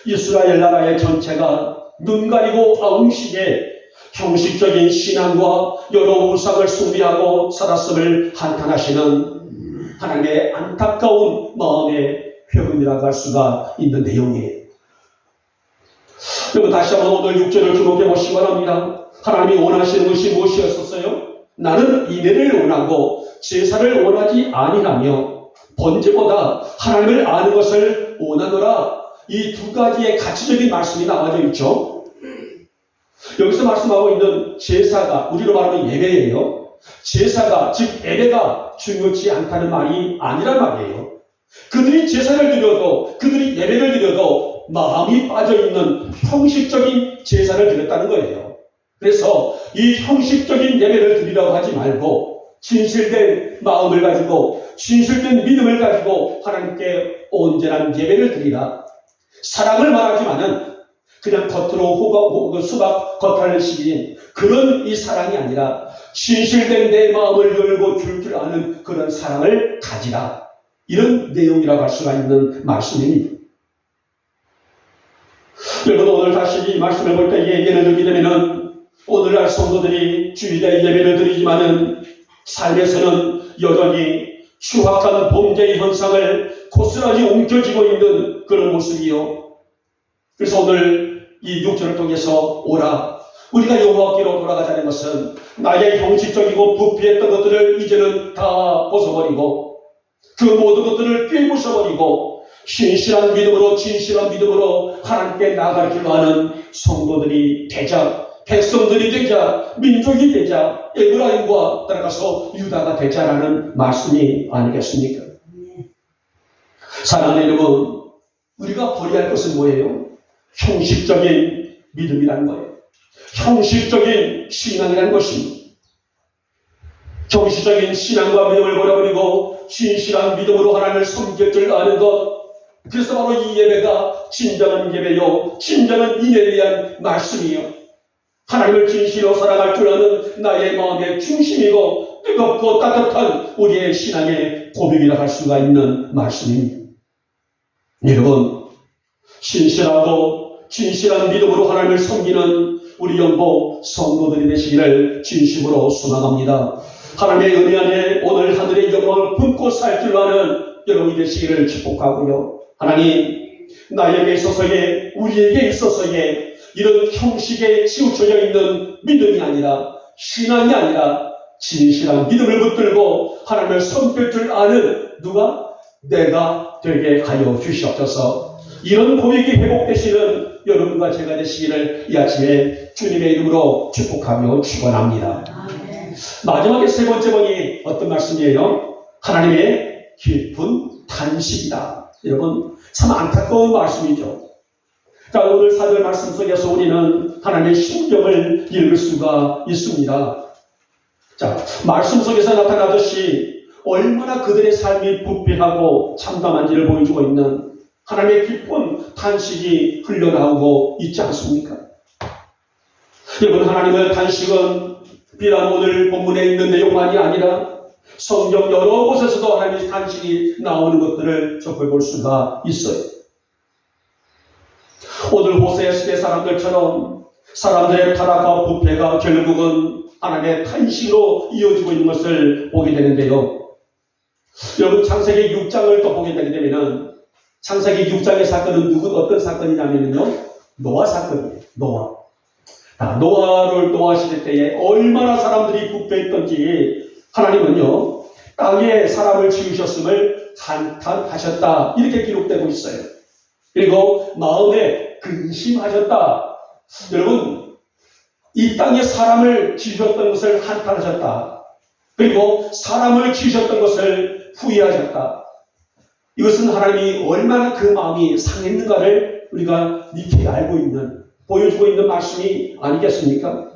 이스라엘 나라의 전체가 눈 가리고 아웅식의 형식적인 신앙과 여러 우상을 숭배하고 살았음을 한탄하시는 하나님의 안타까운 마음의 표현이라고 할 수가 있는 내용이에요. 그리고 다시 한번 오늘 6절을 주목해 보시기 바랍니다. 하나님이 원하시는 것이 무엇이었었어요? 나는 인애를 원하고 제사를 원하지 아니하며 번제보다 하나님을 아는 것을 원하노라. 이 두 가지의 가치적인 말씀이 나와져 있죠. 여기서 말씀하고 있는 제사가, 우리로 말하면 예배예요. 제사가, 즉 예배가 중요치 않다는 말이 아니란 말이에요. 그들이 제사를 드려도, 그들이 예배를 드려도 마음이 빠져있는 형식적인 제사를 드렸다는 거예요. 그래서 이 형식적인 예배를 드리라고 하지 말고 진실된 마음을 가지고 진실된 믿음을 가지고 하나님께 온전한 예배를 드리라. 사랑을 말하지만은 그냥 겉으로 수박 겉하는 식인 그런 이 사랑이 아니라 진실된 내 마음을 열고 줄 아는 그런 사랑을 가지라. 이런 내용이라고 할 수가 있는 말씀입니다. 여러분, 오늘 다시 이 말씀을 볼 때에 예를 들게 되면은 오늘날 성도들이 주일에 예배를 드리지만은 삶에서는 여전히 추악한 범죄의 현상을 고스란히 옮겨지고 있는 그런 모습이요. 그래서 오늘 이 6절을 통해서 오라, 우리가 여호와께로 돌아가자는 것은 나의 형식적이고 부패했던 것들을 이제는 다 벗어버리고 그 모든 것들을 꿰부숴버리고 신실한 믿음으로, 진실한 믿음으로 하나님께 나아갈 줄 아는 성도들이 되자, 백성들이 되자, 민족이 되자, 에브라임과 따라가서 유다가 되자라는 말씀이 아니겠습니까? 사랑하는 여러분, 우리가 버려야 할 것은 뭐예요? 형식적인 믿음이라는 거예요. 형식적인 신앙이라는 것입니다. 형식적인 신앙과 믿음을 버려버리고 진실한 믿음으로 하나님을 섬길 줄 아는 것, 그래서 바로 이 예배가 진정한 예배요, 진정한 인애에 대한 말씀이요, 하나님을 진실로 사랑할 줄 아는 나의 마음의 중심이고 뜨겁고 따뜻한 우리의 신앙의 고백이라 할 수가 있는 말씀입니다. 여러분, 신실하고 진실한 믿음으로 하나님을 섬기는 우리 영보 성도들이 되시기를 진심으로 소망합니다. 하나님의 은혜 안에 오늘 하늘의 영광을 품고 살 줄 아는 여러분이 되시기를 축복하고요. 하나님, 나에게 있어서의, 우리에게 있어서의 이런 형식에 치우쳐져 있는 믿음이 아니라, 신앙이 아니라 진실한 믿음을 붙들고 하나님을 섬길 줄 아는 누가? 내가 되게 하여 주시옵소서. 이런 고백이 회복되시는 여러분과 제가 되시기를 이 아침에 주님의 이름으로 축복하며 축원합니다. 마지막에 세 번째 번이 어떤 말씀이에요? 하나님의 깊은 탄식이다. 여러분, 참 안타까운 말씀이죠. 자, 오늘 사절 말씀 속에서 우리는 하나님의 심정을 읽을 수가 있습니다. 자, 말씀 속에서 나타나듯이 얼마나 그들의 삶이 부패하고 참담한지를 보여주고 있는 하나님의 깊은 탄식이 흘러나오고 있지 않습니까? 여러분, 하나님의 탄식은 비단 오늘 본문에 있는 내용만이 아니라 성경 여러 곳에서도 하나님의 탄식이 나오는 것들을 접해볼 수가 있어요. 오늘 호세아 시대 사람들처럼 사람들의 타락과 부패가 결국은 하나님의 탄식으로 이어지고 있는 것을 보게 되는데요. 여러분, 창세기 6장을 또 보게 되게 되면은 창세기 6장의 사건은 어떤 사건이냐면요, 노아 사건이에요. 노아 시대 때에 얼마나 사람들이 부패했던지 하나님은요, 땅에 사람을 지으셨음을 한탄하셨다, 이렇게 기록되고 있어요. 그리고 마음에 근심하셨다. 여러분, 이 땅에 사람을 지으셨던 것을 한탄하셨다. 그리고 사람을 지으셨던 것을 후회하셨다. 이것은 하나님이 얼마나 그 마음이 상했는가를 우리가 익히 알고 있는, 보여주고 있는 말씀이 아니겠습니까?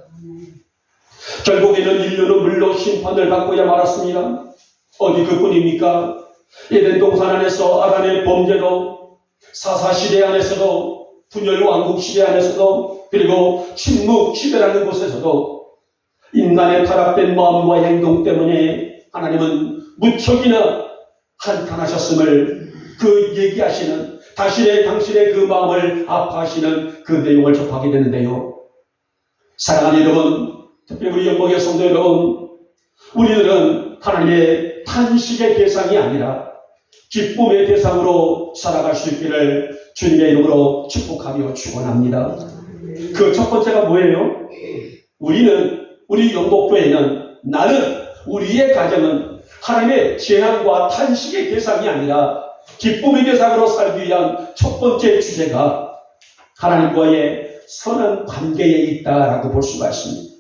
결국에는 인류는 물로 심판을 받고야 말았습니다. 어디 그뿐입니까? 에덴 동산 안에서 아담의 범죄도, 사사시대 안에서도, 분열왕국 시대 안에서도, 그리고 침묵 시대라는 곳에서도 인간의 타락된 마음과 행동 때문에 하나님은 무척이나 한탄하셨음을 얘기하시는, 당신의 그 마음을 아파하시는 그 내용을 접하게 되는데요. 사랑하는 여러분, 특별히 우리 영광의 성도 여러분, 우리들은 하나님의 탄식의 대상이 아니라 기쁨의 대상으로 살아갈 수 있기를 주님의 이름으로 축복하며 축원합니다. 그 첫 번째가 뭐예요? 우리 영복교회는, 나는, 우리의 가정은 하나님의 재앙과 탄식의 대상이 아니라 기쁨의 대상으로 살기 위한 첫 번째 주제가 하나님과의 선한 관계에 있다라고 볼 수가 있습니다.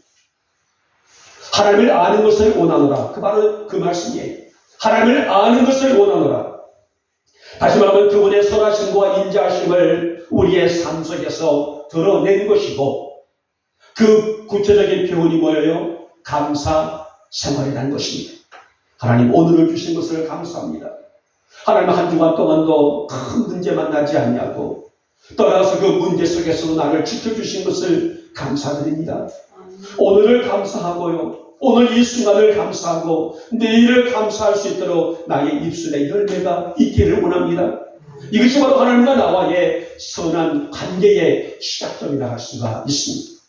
하나님을 아는 것을 원하노라. 바로 그 말씀이에요. 하나님을 아는 것을 원하노라. 다시 말하면 그분의 선하심과 인자하심을 우리의 삶 속에서 드러낸 것이고, 그 구체적인 표현이 뭐예요? 감사 생활이라는 것입니다. 하나님 오늘을 주신 것을 감사합니다. 하나님 한 주간 동안도 큰 문제 만나지 않냐고, 떠나서 그 문제 속에서도 나를 지켜주신 것을 감사드립니다. 오늘을 감사하고요, 오늘 이 순간을 감사하고 내일을 감사할 수 있도록 나의 입술에 열매가 있기를 원합니다. 이것이 바로 하나님과 나와의 선한 관계의 시작점이라 할 수가 있습니다.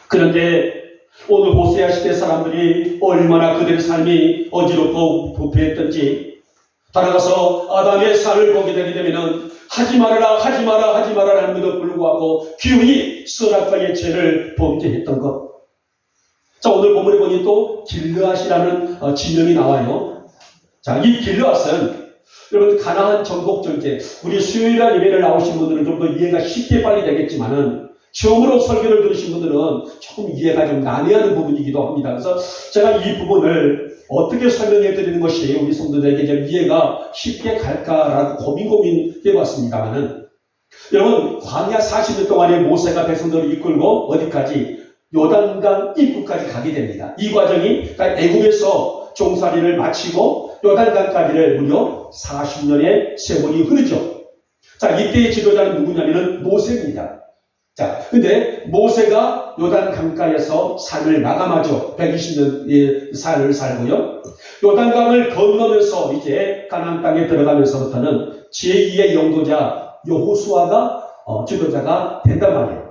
그런데 오늘 호세아 시대 사람들이 얼마나 그들의 삶이 어지럽고 부패했던지, 따라가서 아담의 삶을 보게 되게 되면 하지 말아라 함에도 불구하고 기운이 선악과의 죄를 범죄했던 것. 자, 오늘 본문에 보니 또 길르앗이라는 지명이 나와요. 자, 이 길르앗은 여러분 가나안 정복 전쟁, 우리 수요일날 예배를 나오신 분들은 좀 더 이해가 쉽게 빨리 되겠지만은, 처음으로 설교를 들으신 분들은 조금 이해가 좀 난해하는 부분이기도 합니다. 그래서 제가 이 부분을 어떻게 설명해 드리는 것이 우리 성도들에게 좀 이해가 쉽게 갈까라고 고민해봤습니다만은, 여러분 광야 40년 동안에 모세가 백성들을 이끌고 어디까지? 요단강 입구까지 가게 됩니다. 이 과정이 애굽에서 종살이를 마치고 요단강까지를 무려 40년의 세월이 흐르죠. 자, 이때의 지도자는 누구냐면은 모세입니다. 자, 근데 모세가 요단 강가에서 삶을 마감하죠. 120년 삶을 살고요. 요단강을 건너면서 이제 가나안 땅에 들어가면서부터는 제2의 영도자 여호수아가 지도자가 된단 말이에요.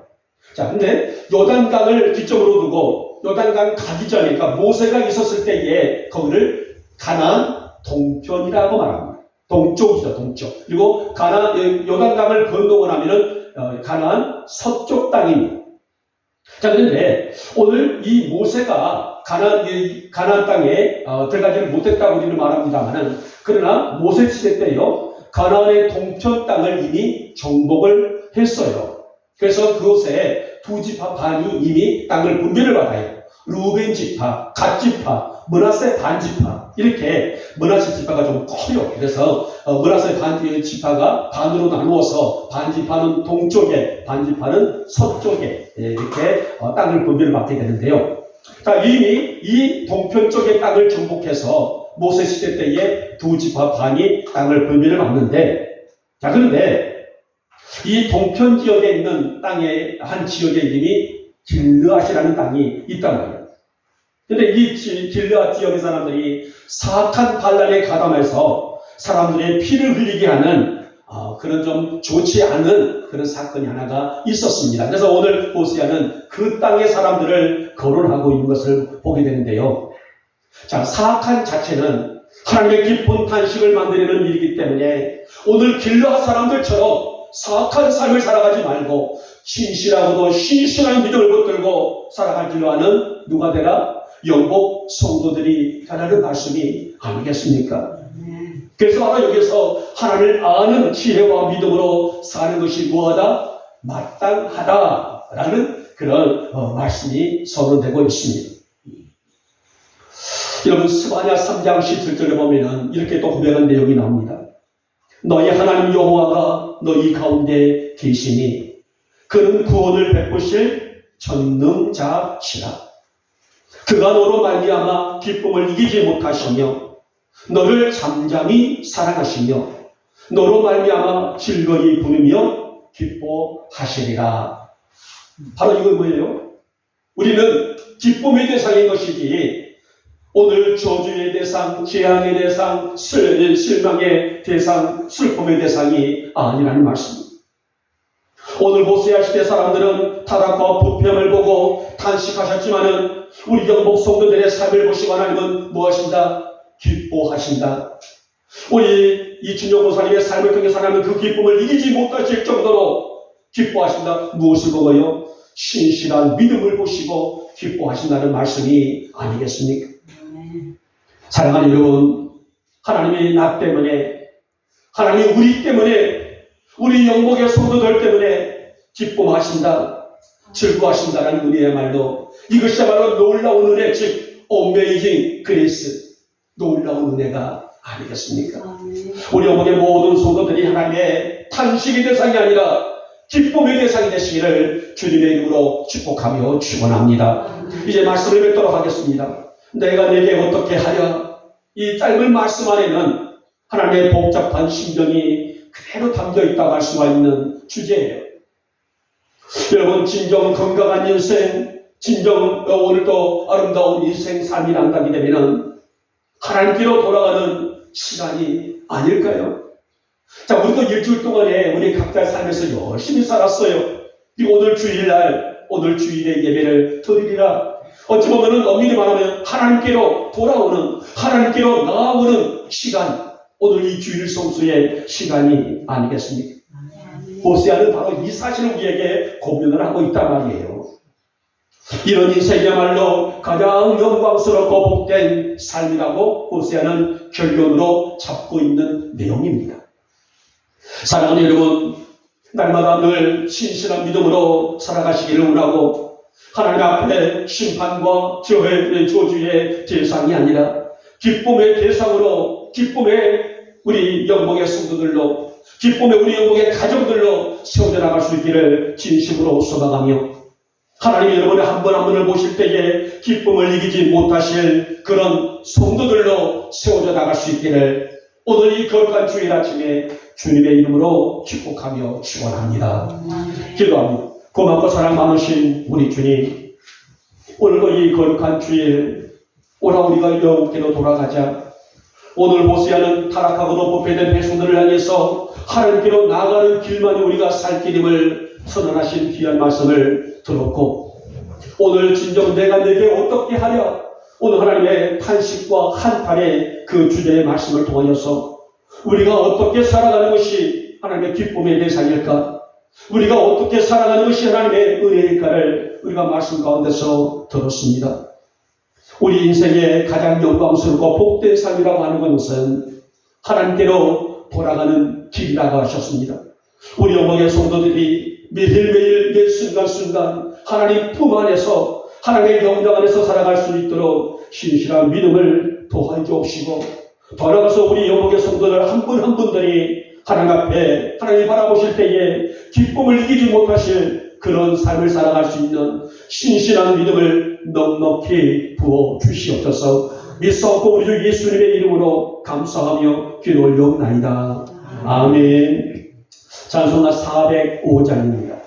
자, 근데 요단강을 기점으로 두고 요단강 가기 전에, 그러니까 모세가 있었을 때에 거기를 가나안 동편이라고 말합니다. 동쪽이죠, 동쪽. 그리고 요단강을 건너고 나면은 가나안 서쪽 땅입니다. 자, 그런데 오늘 이 모세가 가나안 땅에 들어가지를 못했다고 우리는 말합니다만은, 그러나 모세 시대 때요, 가나안의 동편 땅을 이미 정복을 했어요. 그래서 그곳에 두 지파 반이 이미 땅을 분배를 받아요. 루벤 지파, 갓 지파, 므낫세 반 지파, 이렇게 므낫세 지파가 좀 커요. 그래서 므낫세 반 지파가 반으로 나누어서 반 지파는 동쪽에, 반 지파는 서쪽에 이렇게 땅을 분배를 받게 되는데요. 자, 이미 이 동편 쪽의 땅을 정복해서 모세 시대 때에 두 지파 반이 땅을 분배를 받는데, 자, 그런데 이 동편 지역에 있는 땅의 한 지역에 이름이 길르앗이라는 땅이 있단 말이에요. 그런데 이 길르앗 지역의 사람들이 사악한 반란에 가담해서 사람들의 피를 흘리게 하는 그런 좀 좋지 않은 그런 사건이 하나가 있었습니다. 그래서 오늘 호세아는 그 땅의 사람들을 거론하고 있는 것을 보게 되는데요. 자, 사악한 자체는 하나님의 기쁜 탄식을 만들어내는 일이기 때문에 오늘 길르앗 사람들처럼 사악한 삶을 살아가지 말고 신실하고도 신실한 믿음을 붙들고 살아가기로 하는 누가 되라? 영복 성도들이 되라는 말씀이 아니겠습니까? 그래서 바로 여기서 하나님을 아는 지혜와 믿음으로 사는 것이 뭐하다? 마땅하다라는 그런 말씀이 선언되고 있습니다. 여러분 스바냐 3장 17절에 보면은 이렇게 또 고백한 내용이 나옵니다. 너희 하나님 여호와가 너희 가운데 계시니 그는 구원을 베푸실 전능자시라. 그가 너로 말미암아 기쁨을 이기지 못하시며 너를 잠잠히 사랑하시며 너로 말미암아 즐거이 부르며 기뻐하시리라. 바로 이건 뭐예요? 우리는 기쁨의 대상인 것이지 오늘 저주의 대상, 재앙의 대상, 실망의 대상, 슬픔의 대상이 아니라는 말씀입니다. 오늘 호세아 시대 사람들은 타락과 부패함을 보고 탄식하셨지만은 우리 영복 성도들의 삶을 보시고 하나님은 무엇하신다? 기뻐하신다. 우리 이춘용 목사님의 삶을 통해 하나님은 그 기쁨을 이기지 못하실 정도로 기뻐하신다. 무엇을 보고요? 신실한 믿음을 보시고 기뻐하신다는 말씀이 아니겠습니까? 사랑하는 여러분, 하나님이 나 때문에, 하나님이 우리 때문에, 우리 영복의 성도들 때문에 기쁨하신다, 즐거워하신다라는 은혜야말로 이것이야말로 놀라운 은혜, 즉 어메이징 그레이스, 놀라운 은혜가 아니겠습니까? 우리 영복의 모든 성도들이 하나님의 탄식의 대상이 아니라 기쁨의 대상이 되시기를 주님의 이름으로 축복하며 축원합니다. 이제 말씀을 뵙도록 하겠습니다. 내가 내게 어떻게 하랴? 이 짧은 말씀 안에는 하나님의 복잡한 심정이 그대로 담겨 있다고 할 수가 있는 주제예요. 여러분, 진정 건강한 인생, 진정 오늘도 아름다운 인생 삶이 난다게 되면 하나님께로 돌아가는 시간이 아닐까요? 자, 우리도 일주일 동안에 우리 각자의 삶에서 열심히 살았어요. 그리고 오늘 주일날, 오늘 주일의 예배를 드리리라. 어찌 보면은 엄밀히 말하면 하나님께로 돌아오는, 하나님께로 나아오는 시간, 오늘 이 주일 성수의 시간이 아니겠습니까? 호세아는 바로 이 사실을 우리에게 고민을 하고 있단 말이에요. 이런 인생이야말로 가장 영광스럽고 복된 삶이라고 호세아는 결론으로 잡고 있는 내용입니다. 사랑하는 여러분, 날마다 늘 신실한 믿음으로 살아가시기를 원하고 하나님 앞에 심판과 저주의 대상이 아니라 기쁨의 대상으로, 기쁨의 우리 영복의 성도들로, 기쁨의 우리 영복의 가정들로 세워져 나갈 수 있기를 진심으로 소망하며 하나님이 여러분의 한 분 한 분을 보실 때에 기쁨을 이기지 못하실 그런 성도들로 세워져 나갈 수 있기를 오늘 이 거룩한 주일 아침에 주님의 이름으로 축복하며 축원합니다. 기도합니다. 고맙고 사랑 많으신 우리 주님, 오늘도 이 거룩한 주일 오라 우리가 영께로 돌아가자. 오늘 호세아는 타락하고도 부패된 백성들을 향해서 하나님께로 나아가는 길만이 우리가 살 길임을 선언하신 귀한 말씀을 들었고, 오늘 진정 내가 내게 어떻게 하랴, 오늘 하나님의 탄식과 한탄의 그 주제의 말씀을 통하여서 우리가 어떻게 살아가는 것이 하나님의 기쁨의 대상일까, 우리가 어떻게 살아가는 것이 하나님의 은혜일까를 우리가 말씀 가운데서 들었습니다. 우리 인생의 가장 영광스럽고 복된 삶이라고 하는 것은 하나님께로 돌아가는 길이라고 하셨습니다. 우리 영광의 성도들이 매일매일 매 순간순간 하나님 품 안에서, 하나님의 영광 안에서 살아갈 수 있도록 신실한 믿음을 도와해 주옵시고, 돌아가서 우리 영광의 성도들 한 분 한 분들이 하나님 앞에 하나님 바라보실 때에 기쁨을 이기지 못하실 그런 삶을 살아갈 수 있는 신실한 믿음을 넉넉히 부어 주시옵소서. 믿사옵고 우리 주 예수님의 이름으로 감사하며 기도 올려옵나이다. 아멘. 찬송가 405장입니다.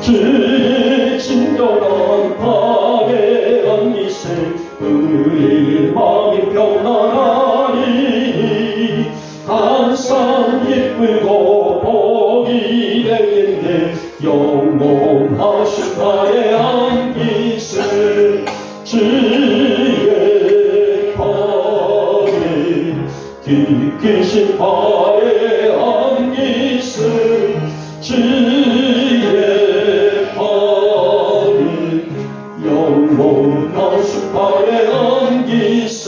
주의 진정한 밤에 안기세 우리 마음이 평안하니 항상 기쁘고 복이 되겠네. 영원하신 발에 안기세 주의 발에 깊으신 발에 안기세 주의 발에 영원하신 발에 안기세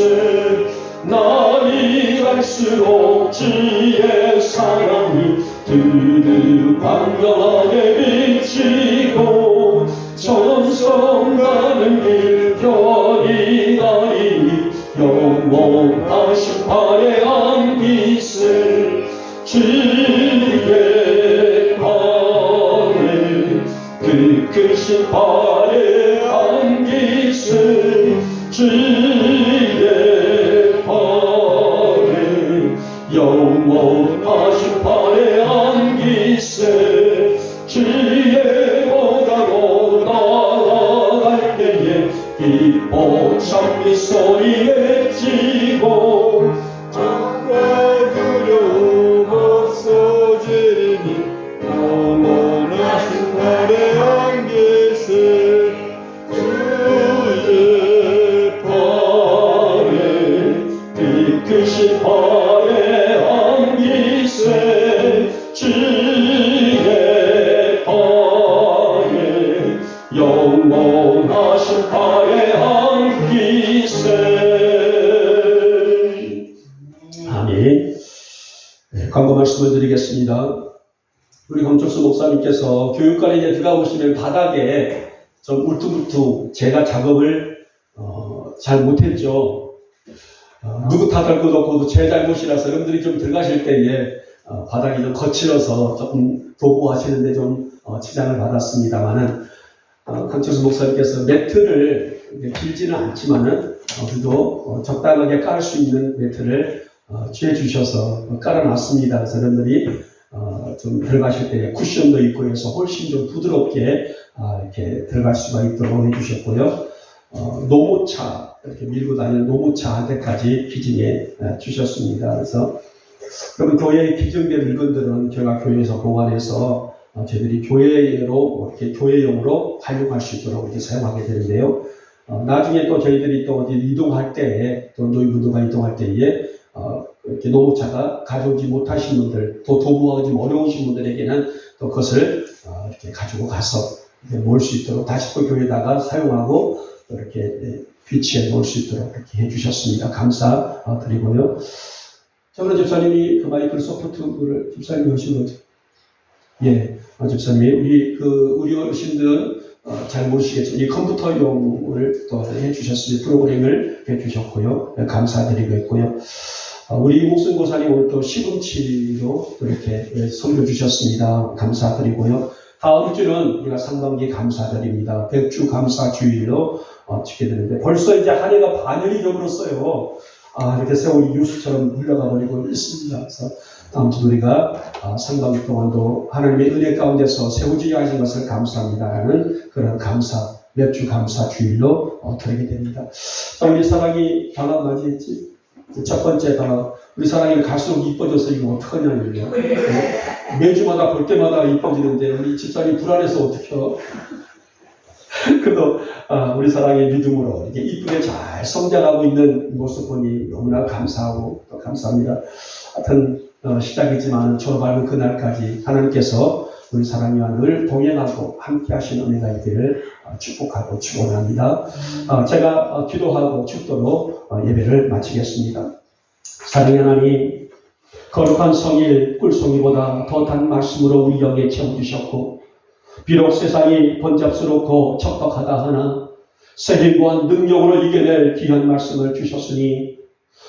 날이 갈수록 주의 사랑이 드르르 광명하게 비치고 천성 가는 길 별이 나리니 영원하신 발에 안기세 주의 발에 그 발에 안기세 주의 발에 영원하신 발에 안기세 주의 보다로 나아갈 때에 기뻐 찬미 소리 외치고 적과 두려움 없어지니 영원하신 발에 안기세 주의 발에 그 발에 안기세 주의 발에 영원하신 발에 안기세. 아멘. 네, 광고 말씀을 드리겠습니다. 우리 강철수 목사님께서 교육관에 이제 들어가 보시면 바닥에 좀 울퉁불퉁 제가 작업을 잘 못했죠. 누구 탓할 것도 없고 제 잘못이라서 여러분들이 좀 들어가실 때에 바닥이 좀 거칠어서 조금 도구하시는데 좀 지장을 받았습니다만은 강철수 목사님께서 매트를 길지는 않지만은 그래도 적당하게 깔 수 있는 매트를 취해 주셔서 깔아놨습니다. 그래서 여러분들이 좀 들어가실 때 쿠션도 있고 해서 훨씬 좀 부드럽게 이렇게 들어갈 수가 있도록 해주셨고요. 노무차 이렇게 밀고 다니는 노무차 한 대까지 기증해 주셨습니다. 그래서 그러면 교회의 기증된 물건들은 제가 교회에서 보관해서 저희들이 교회로 이렇게 교회용으로 활용할 수 있도록 이렇게 사용하게 되는데요. 나중에 또 저희들이 또 어디 이동할 때에 또 노인분들과 이동할 때에 이렇게 노무차가 가져오지 못하신 분들, 또 도구하기 좀 어려우신 분들에게는 또 그것을 이렇게 가지고 가서 모을 수 있도록 다시 또 교회에다가 사용하고 또 이렇게 비치해 놓을 수 있도록 이렇게 해주셨습니다. 감사드리고요. 자, 오늘 집사님이 그 마이크를 서포트를 집사님이 하신 거죠? 예, 집사님이 우리 어르신들은 잘 모르시겠지만 이 컴퓨터용을 또 해주셨습니다. 프로그램을 해주셨고요. 감사드리고 있고요. 우리 목순고사님 오늘 또 시금치로 또 이렇게 섬겨주셨습니다. 감사드리고요. 다음 주는 우리가 상반기 감사드립니다. 백주 감사 주일로 지게 되는데 벌써 이제 한 해가 반년이 되어버렸어요. 이렇게 세월이 유수처럼 흘러가 버리고 있습니다. 그래서 다음 주 우리가 상반기 동안도 하나님의 은혜 가운데서 세우지 하신 것을 감사합니다라는 그런 몇 주 감사 주일로 드리게 됩니다. 우리 사랑이 방학 맞이했지? 첫 번째 방학. 우리 사랑이 갈수록 이뻐져서 이거 어떡하냐 이거. 매주마다 볼 때마다 이뻐지는데 우리 집사님 불안해서 어떡해요? 그래도 우리 사랑의 믿음으로 이렇게 이쁘게 잘 성장하고 있는 모습 보니 너무나 감사하고 또 감사합니다. 하여튼 시작이지만 졸업하는 그날까지 하나님께서 우리 사랑이와 늘 동행하고 함께 하시는 은혜가 있기를 축복하고 축원합니다. 제가 기도하고 축도로 예배를 마치겠습니다. 사랑의 하나님, 거룩한 성일 꿀송이보다 더 단 말씀으로 우리 영에 채워주셨고 비록 세상이 번잡스럽고 척박하다 하나 세계무한 능력으로 이겨낼 귀한 말씀을 주셨으니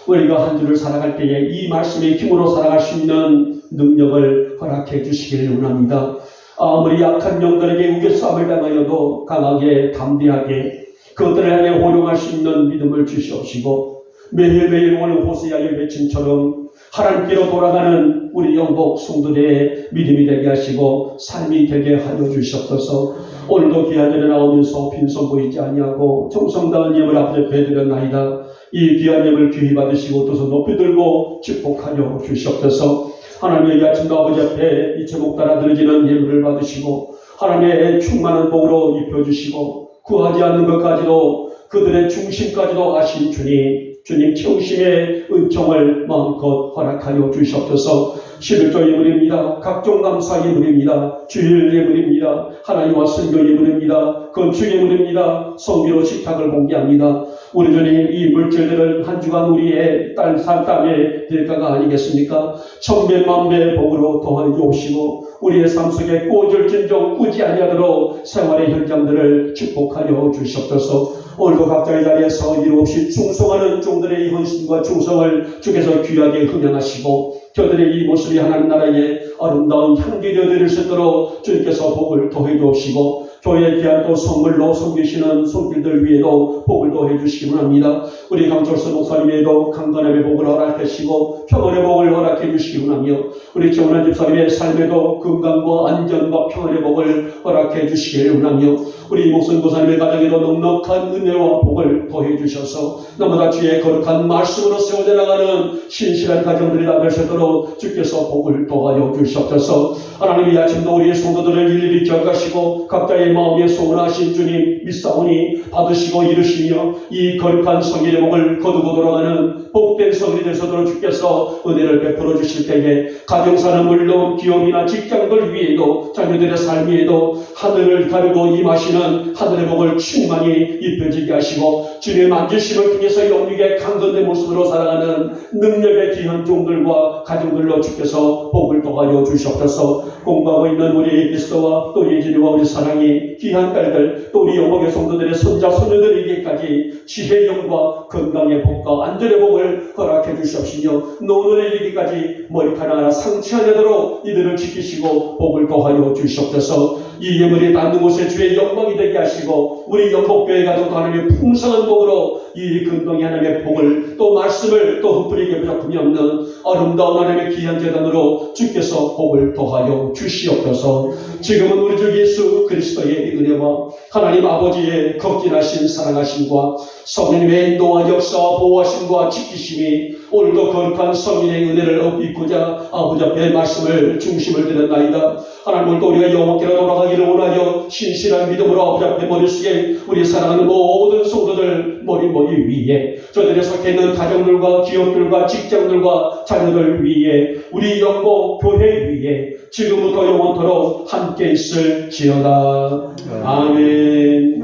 우리가 한 주를 살아갈 때에 이 말씀의 힘으로 살아갈 수 있는 능력을 허락해 주시기를 원합니다. 아무리 약한 영들에게 우겨싸움을 당하여도 강하게 담대하게 그것들을 향해 호령할 수 있는 믿음을 주시옵시고 매일매일 오늘 호세아의 외침처럼 하나님께로 돌아가는 우리 영복 성도들의 믿음이 되게 하시고 삶이 되게 하여 주시옵소서. 오늘도 귀한 전에 나오면서 빈손 보이지 아니하고 정성다운 예물 앞에 배드렸나이다. 이 귀한 예물 귀히 받으시고 두 손 높이 들고 축복하여 주시옵소서. 하나님의 이 아침도 아버지 앞에 이 제목 따라 드려지는 예물을 받으시고 하나님의 충만한 복으로 입혀주시고 구하지 않는 것까지도 그들의 중심까지도 아신 주님 청심의 은총을 마음껏 허락하여 주시옵소서. 11조 예물입니다. 각종 감사 예물입니다. 주일 예물입니다. 하나님과 선교 예물입니다. 건축 예물입니다. 성기로 식탁을 공개합니다. 우리 주님, 이 물질들은 한 주간 우리의 땀의 대가가 아니겠습니까? 천배만배 복으로 더하여 주옵시고 우리의 삶 속에 꼬질진정 꾸지 아니하도록 생활의 현장들을 축복하여 주시옵소서. 오늘도 각자의 자리에서 이유 없이 충성하는 종들의 헌신과 충성을 주께서 귀하게 흠양하시고 저들의 이 모습이 하나님 나라의 아름다운 향기 되어드릴 수 있도록 주님께서 복을 더해 주옵시고 교회에 귀한 또 선물로 섬기시는 손길들 위에도 복을 더해 주시기 원합니다. 우리 강철수 목사님에도 강건함의 복을 허락하시고 평안의 복을 허락해 주시기 원하며 우리 정원한 집사님의 삶에도 건강과 안전과 평안의 복을 허락해 주시기 원하며 우리 목선 고사님의 가정에도 넉넉한 은혜와 복을 더해 주셔서 너무나 주의 거룩한 말씀으로 세워져 나가는 신실한 가정들이 될 수 있도록 주께서 복을 더하여 주시옵소서. 하나님 이 아침도 우리의 성도들을 일일이 기억하시고 각자의 마음에 소원하신 주님 믿사오니 받으시고 이루시며 이 거룩한 성일의 복을 거두고 돌아가는 복된 성일이 되서도록 주께서 은혜를 베풀어 주실 때에 가정사는 물론 기업이나 직장들 위에도 자녀들의 삶 위에도 하늘을 가르고 임하시는 하늘의 복을 충만히 입혀지게 하시고 주님의 만지심을 통해서 영육의 강건된 모습으로 살아가는 능력의 귀한 종들과 가정들로 주께서 복을 더하여 주시옵소서. 공부하고 있는 우리 그리스도와 또 예진이와 우리 사랑이 귀한 딸들 또 우리 영목의 성도들의 손자 손녀들에게까지 지혜의 영과 건강의 복과 안전의 복을 허락해 주시옵시며 노년에 이르기까지 머리카락 하나 상처하지 않도록 이들을 지키시고 복을 더하여 주시옵소서. 이 예물이 닿는 곳에 주의 영광이 되게 하시고 우리 영목교회 가정도 하나님의 풍성한 복으로 이 근동이 하나님의 복을 또 말씀을 또 흩뿌리게 부족함이 없는 아름다운 하나님의 귀한 재단으로 주께서 복을 더하여 주시옵소서. 지금은 우리 주 예수 그리스도의 은혜와 하나님 아버지의 극진하신 사랑하심과 성령님의 인도와 역사와 보호하심과 지키심이 오늘도 거룩한 성인의 은혜를 얻고자 아버지 앞에 말씀을 중심을 드렸나이다. 하나님 오늘도 우리가 영원께로 돌아가기를 원하여 신실한 믿음으로 아버지 앞에 머릿속에 우리 사랑하는 모든 성도들 머리 위에 저들의 속해 있는 가정들과 기업들과 직장들과 자녀들 위에 우리 영모 교회 위에 지금부터 영원토록 함께 있을지어다. 아멘.